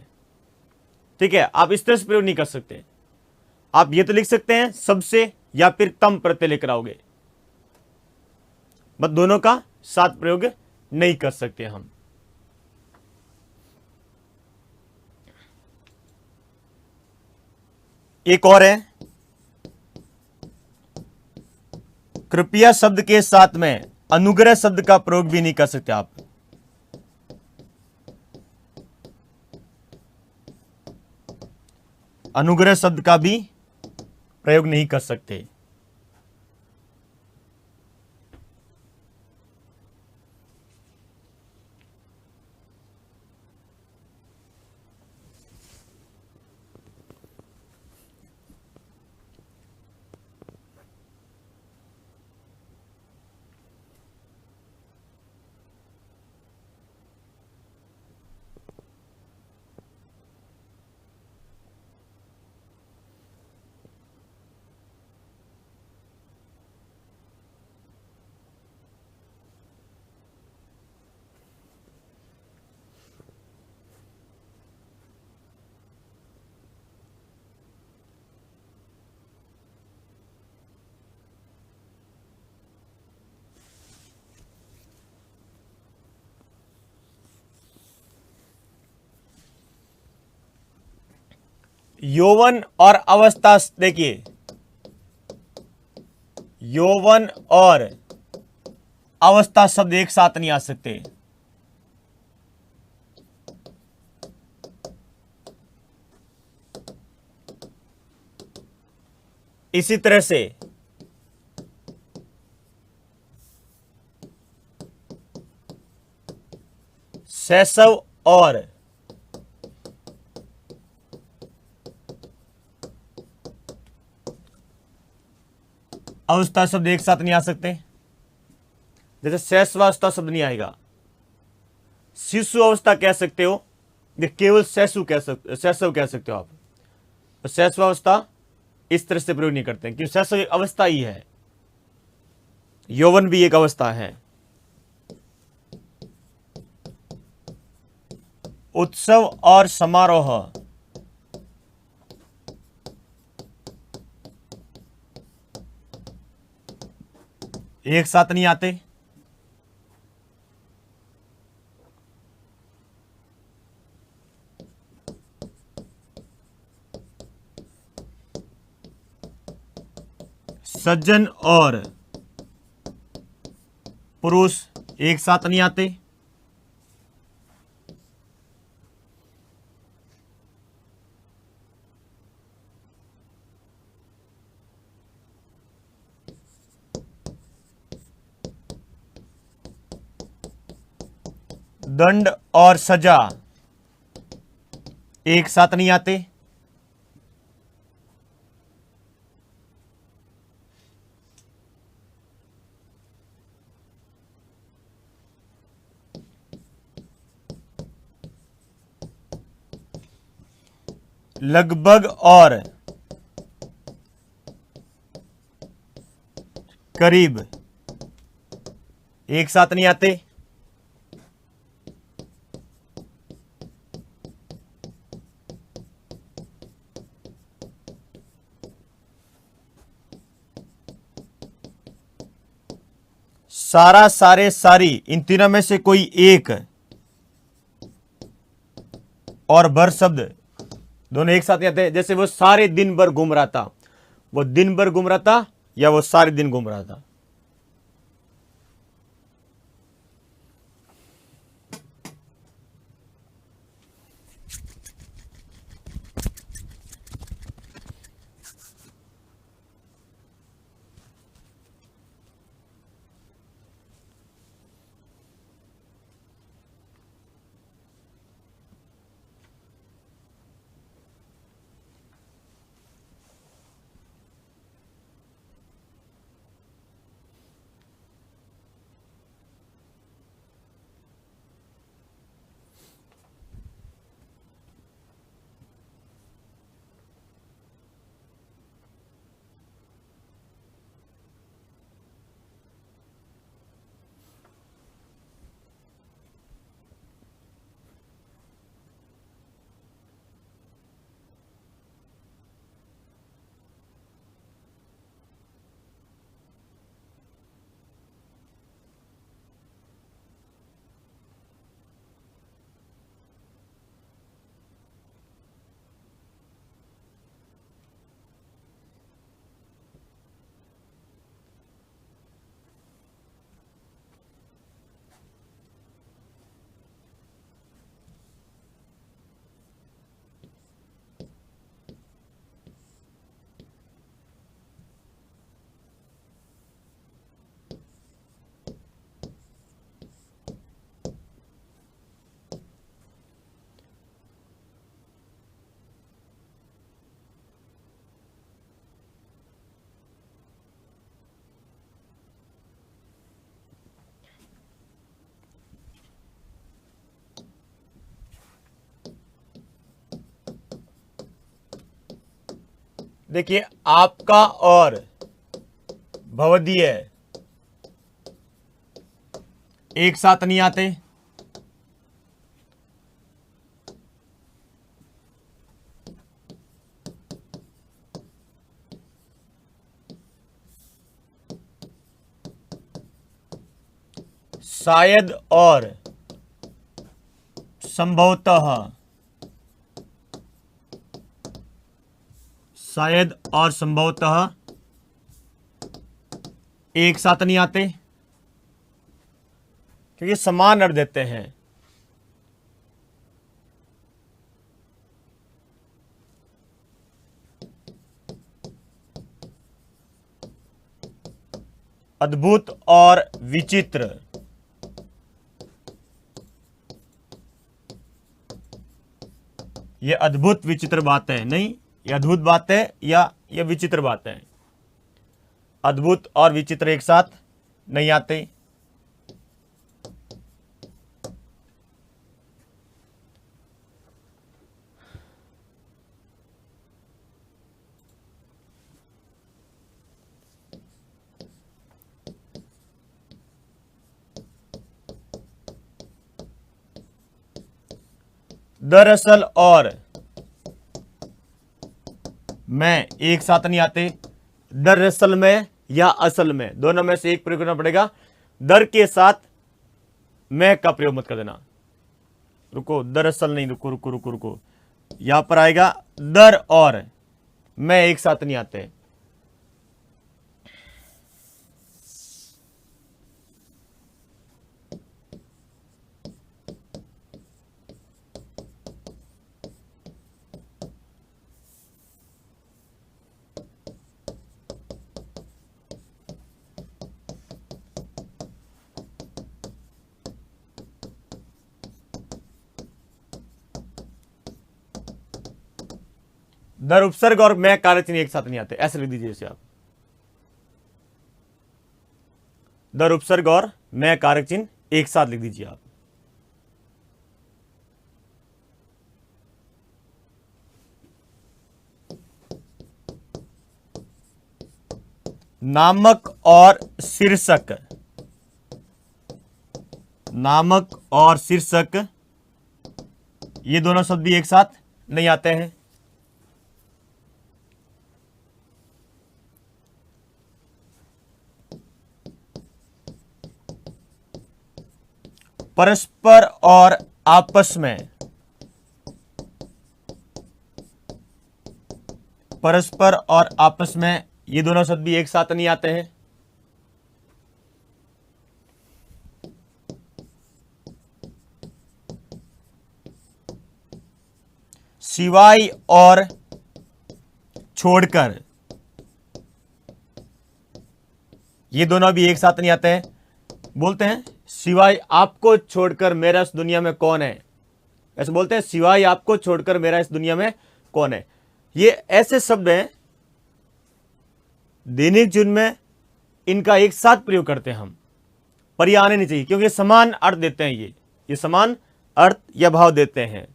ठीक है, आप इस तरह से प्रयोग नहीं कर सकते। आप ये तो लिख सकते हैं सबसे, या फिर तम प्रत्यय लेकर आओगे, बट दोनों का साथ प्रयोग नहीं कर सकते हम। एक और है, कृपया शब्द के साथ में अनुग्रह शब्द का प्रयोग भी नहीं कर सकते आप। अनुग्रह शब्द का भी प्रयोग नहीं कर सकते। यौवन और अवस्था, देखिए यौवन और अवस्था शब्द एक साथ नहीं आ सकते। इसी तरह से शैशव और अवस्था शब्द एक साथ नहीं आ सकते। जैसे शैशवावस्था शब्द नहीं आएगा, शिशु अवस्था कह सकते हो, केवल शैशव कह सकते हो आप। तो शैशवावस्था इस तरह से प्रयोग नहीं करते क्योंकि शैशव एक अवस्था ही है, यौवन भी एक अवस्था है। उत्सव और समारोह एक साथ नहीं आते। सज्जन और पुरुष एक साथ नहीं आते। दंड और सजा एक साथ नहीं आते। लगभग और करीब एक साथ नहीं आते। सारा, सारे, सारी, इन तीनों में से कोई एक और भर शब्द दोनों एक साथ नहीं आते। जैसे वो सारे दिन भर घूम रहा था, वो दिन भर घूम रहा था या वो सारे दिन घूम रहा था। देखिए आपका और भवदीय एक साथ नहीं आते। शायद और संभवतः, शायद और संभवतः एक साथ नहीं आते, क्योंकि समान अर्थ देते हैं। अद्भुत और विचित्र, ये अद्भुत विचित्र बात है, नहीं ये अद्भुत बात है या ये विचित्र बात है। अद्भुत और विचित्र एक साथ नहीं आते। दरअसल और मैं एक साथ नहीं आते। दरअसल में या असल में, दोनों में से एक प्रयोग करना पड़ेगा। दर के साथ मैं का प्रयोग मत कर देना। रुको, दरअसल नहीं, रुको रुको रुको रुको, यहां पर आएगा दर और मैं एक साथ नहीं आते। दर उपसर्ग और मैं कार्य चिन्ह एक साथ नहीं आते, ऐसे लिख दीजिए इसे आप। दर उपसर्ग और मैं कारक चिन्ह एक साथ लिख दीजिए आप। नामक और शीर्षक, नामक और शीर्षक ये दोनों शब्द भी एक साथ नहीं आते हैं। परस्पर और आपस में, परस्पर और आपस में ये दोनों शब्द भी एक साथ नहीं आते हैं। सिवाय और छोड़कर ये दोनों भी एक साथ नहीं आते हैं। बोलते हैं सिवाय आपको छोड़कर मेरा इस दुनिया में कौन है, ऐसे बोलते हैं सिवाय आपको छोड़कर मेरा इस दुनिया में कौन है। ये ऐसे शब्द हैं दैनिक जीवन में इनका एक साथ प्रयोग करते हैं हम, पर ये आने नहीं चाहिए क्योंकि समान अर्थ देते हैं। ये समान अर्थ या भाव देते हैं।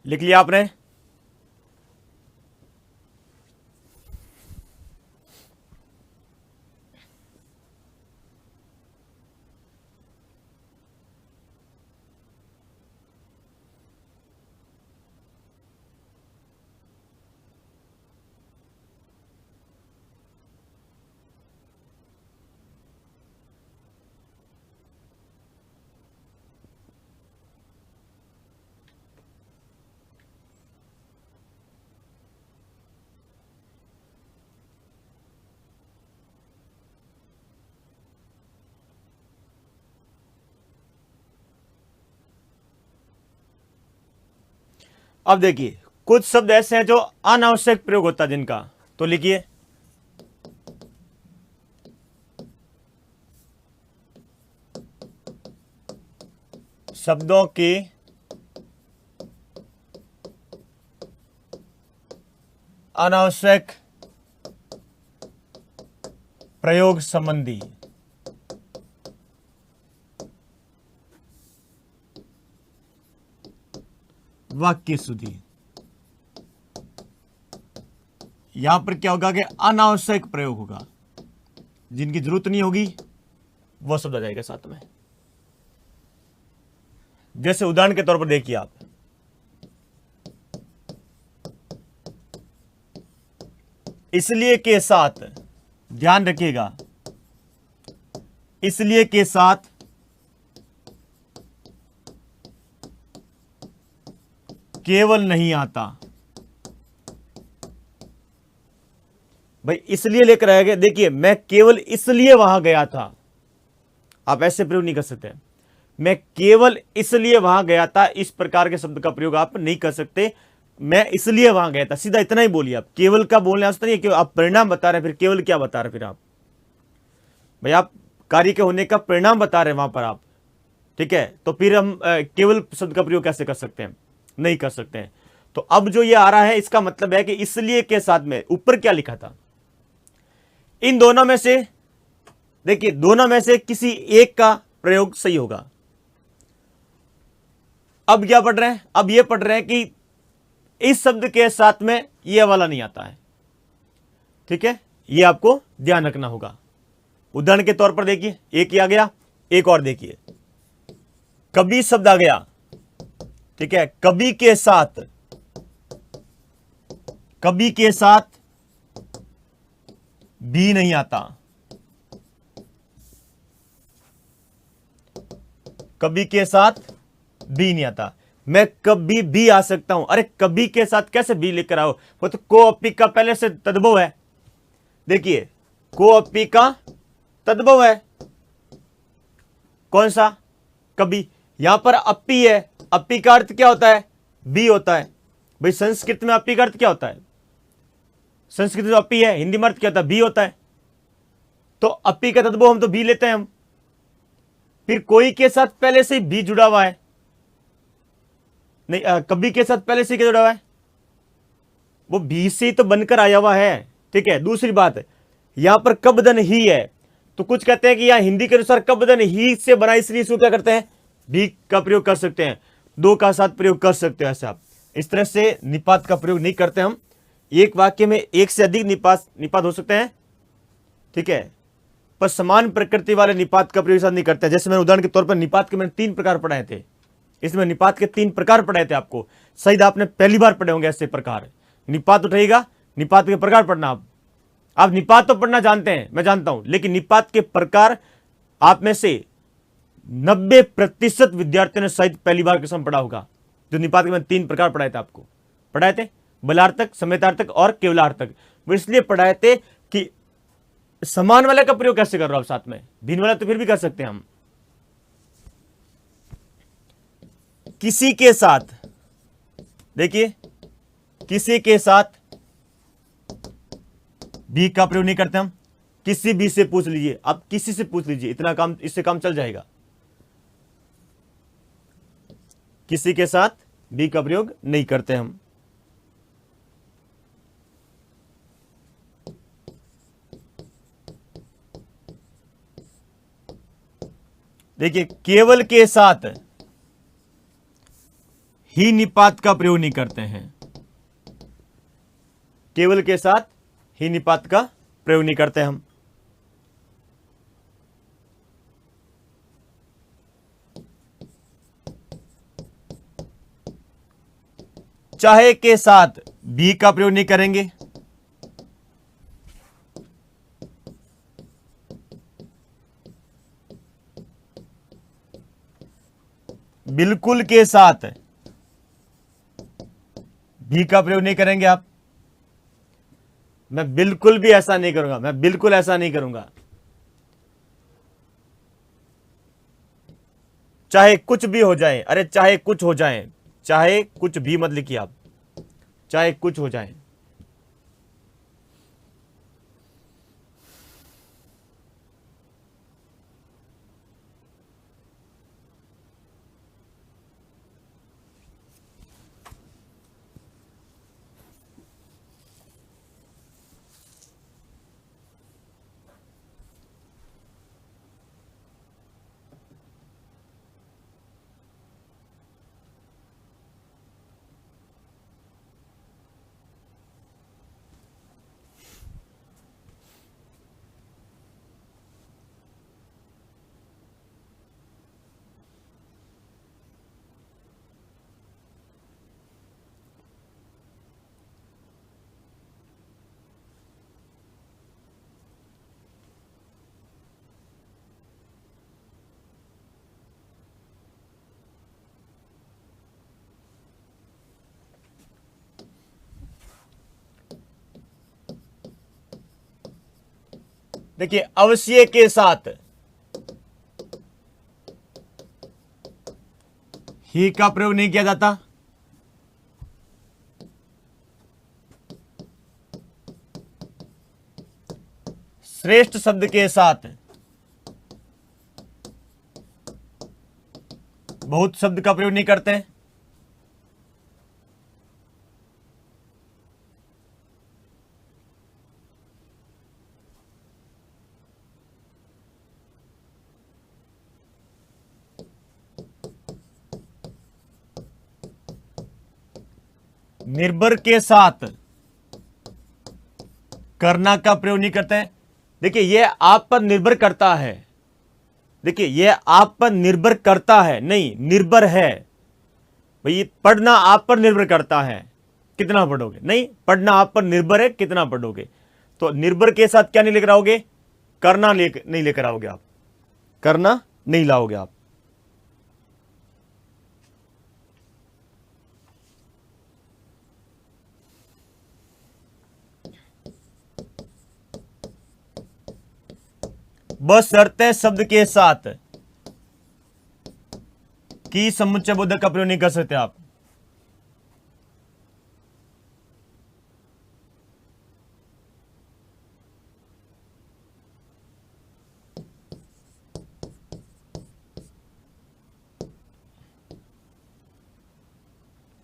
लिख लिया आपने? अब देखिए, कुछ शब्द ऐसे हैं जो अनावश्यक प्रयोग होता है जिनका, तो लिखिए शब्दों के अनावश्यक प्रयोग संबंधी। वाक्य शुद्धि। यहां पर क्या होगा कि अनावश्यक प्रयोग होगा, जिनकी जरूरत नहीं होगी वो शब्द आ जाएगा साथ में। जैसे उदाहरण के तौर पर देखिए आप, इसलिए के साथ, ध्यान रखिएगा, इसलिए के साथ केवल नहीं आता। भाई इसलिए लेकर आएगा, देखिए मैं केवल इसलिए वहां गया था, आप ऐसे प्रयोग नहीं कर सकते। मैं केवल इसलिए वहां गया था, इस प्रकार के शब्द का प्रयोग आप नहीं कर सकते। मैं इसलिए वहां गया था, सीधा इतना ही बोलिए आप। केवल का बोलने वास्ते नहीं है कि आप परिणाम बता रहे, फिर केवल क्या बता रहे फिर आप? भाई आप कार्य के होने का परिणाम बता रहे वहां पर आप, ठीक है, तो फिर हम केवल शब्द का प्रयोग कैसे कर सकते हैं? नहीं कर सकते हैं। तो अब जो ये आ रहा है इसका मतलब है कि इसलिए के साथ में ऊपर क्या लिखा था, इन दोनों में से, देखिए दोनों में से किसी एक का प्रयोग सही होगा। अब क्या पढ़ रहे हैं? अब ये पढ़ रहे हैं कि इस शब्द के साथ में ये वाला नहीं आता है, ठीक है, ये आपको ध्यान रखना होगा। उदाहरण के तौर पर देखिए, एक ही आ गया, एक और देखिए, कभी शब्द आ गया, ठीक है, कभी के साथ, कभी के साथ भी नहीं आता, कभी के साथ भी नहीं आता। मैं कभी भी आ सकता हूं, अरे कभी के साथ कैसे भी लेकर आओ? वो तो को अपी का पहले से तद्भव है। देखिए को अपी का तद्भव है, कौन सा? कभी। यहां पर अपी है, अपी का अर्थ क्या होता है? भी होता है। भाई संस्कृत में अपी का अर्थ क्या होता है? संस्कृत में अपी है, हिंदी में अर्थ क्या होता है? भी होता है। तो अपी का तद्भव हम तो भी लेते हैं हम। फिर कोई के साथ पहले से भी जुड़ा हुआ है, नहीं कभी के साथ पहले से क्या जुड़ा हुआ है? वो भी से तो बनकर आया हुआ है, ठीक है। दूसरी बात, यहां पर कबदन ही है, तो कुछ कहते हैं कि यहां हिंदी के अनुसार कबदन ही से बना, इसलिए इसको क्या करते हैं? भी का प्रयोग कर सकते हैं, दो का साथ प्रयोग कर सकते हैं। ऐसे आप इस तरह से निपात का प्रयोग नहीं करते हम। एक वाक्य में एक से अधिक निपात हो सकते हैं, ठीक है, पर समान प्रकृति वाले निपात का प्रयोग साथ नहीं करते। जैसे मैंने उदाहरण के तौर पर निपात के मैंने 3 प्रकार पढ़ाए थे, इसमें निपात के 3 प्रकार पढ़ाए थे आपको, शायद आपने पहली बार पढ़े होंगे ऐसे प्रकार। निपात उठाइएगा, निपात के प्रकार पढ़ना। आप निपात तो पढ़ना जानते हैं, मैं जानता हूं, लेकिन निपात के प्रकार आप में से 90% विद्यार्थियों ने शायद पहली बार कसम पढ़ा होगा। जो निपात के मैंने 3 प्रकार पढ़ाए थे आपको, पढ़ाए थे, बलार्थक, समेतार्थक और केवलार्थक। वो इसलिए पढ़ाए थे कि समान वाले का प्रयोग कैसे कर रहे हो आप साथ में, भिन्न वाला तो फिर भी कर सकते हैं हम। किसी के साथ, देखिए किसी के साथ भी का प्रयोग नहीं करते हम। किसी भी से पूछ लीजिए, आप किसी से पूछ लीजिए, इतना काम, इससे काम चल जाएगा। किसी के साथ भी का प्रयोग नहीं करते हम। देखिए केवल के साथ ही निपात का प्रयोग नहीं करते हैं, केवल के साथ ही निपात का प्रयोग नहीं करते हम। चाहे के साथ भी का प्रयोग नहीं करेंगे। बिल्कुल के साथ भी का प्रयोग नहीं करेंगे आप। मैं बिल्कुल भी ऐसा नहीं करूंगा, मैं बिल्कुल ऐसा नहीं करूंगा। चाहे कुछ भी हो जाए, अरे चाहे कुछ हो जाए, चाहे कुछ भी मत लिखिए आप, चाहे कुछ हो जाए। देखिए, अवश्य के साथ ही का प्रयोग नहीं किया जाता। श्रेष्ठ शब्द के साथ बहुत शब्द का प्रयोग नहीं करते हैं। निर्भर के साथ करना का प्रयोग नहीं करते हैं। देखिए, यह आप पर निर्भर करता है। देखिए, यह आप पर निर्भर करता है, नहीं निर्भर है। भाई, पढ़ना आप पर निर्भर करता है, कितना पढ़ोगे। नहीं, पढ़ना आप पर निर्भर है, कितना पढ़ोगे। तो निर्भर के साथ क्या नहीं लेकर आओगे, करना नहीं लेकर आओगे आप, करना नहीं लाओगे आप। बशर्ते शब्द के साथ की समुच्चय बोधक का प्रयोग नहीं कर सकते आप।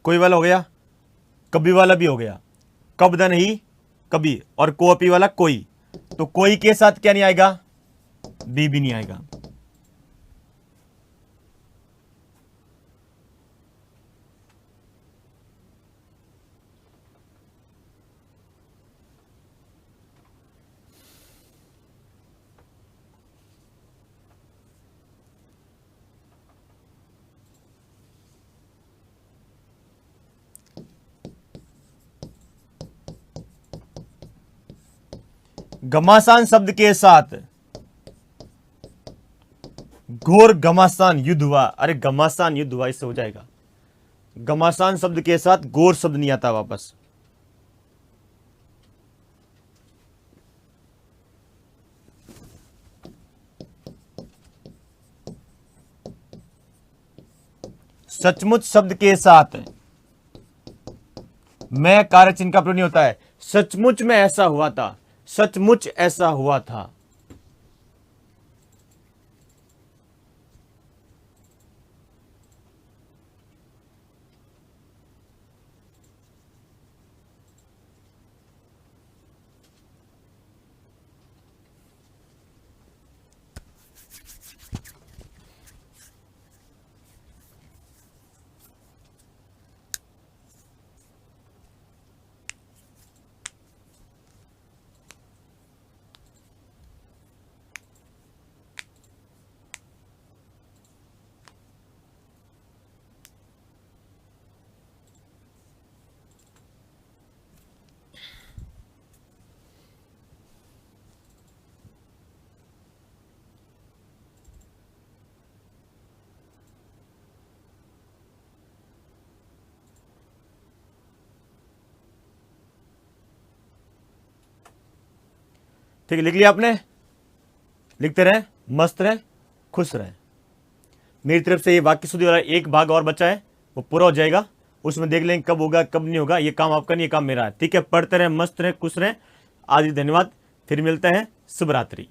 कोई वाला हो गया, कभी वाला भी हो गया, कब द नहीं कभी, और कोपी वाला कोई। तो कोई के साथ क्या नहीं आएगा, भी नहीं आएगा। घमासान शब्द के साथ घोर घमासान युद्ध हुआ। अरे घमासान युद्ध हुआ, इससे हो जाएगा। घमासान शब्द के साथ घोर शब्द नहीं आता वापस। सचमुच शब्द के साथ मैं कार्य चिन्ह का प्रयोग नहीं होता है। सचमुच में ऐसा हुआ था, सचमुच ऐसा हुआ था। ठीक है, लिख लिया आपने? लिखते रहें, मस्त रहें, खुश रहें। मेरी तरफ से ये वाक्य शुद्धि वाला एक भाग और बचा है, वो पूरा हो जाएगा, उसमें देख लेंगे कब होगा कब नहीं होगा। ये काम आपका नहीं, ये काम मेरा है। ठीक है, पढ़ते रहें, मस्त रहें, खुश रहें। आज धन्यवाद, फिर मिलते हैं, शुभ रात्रि।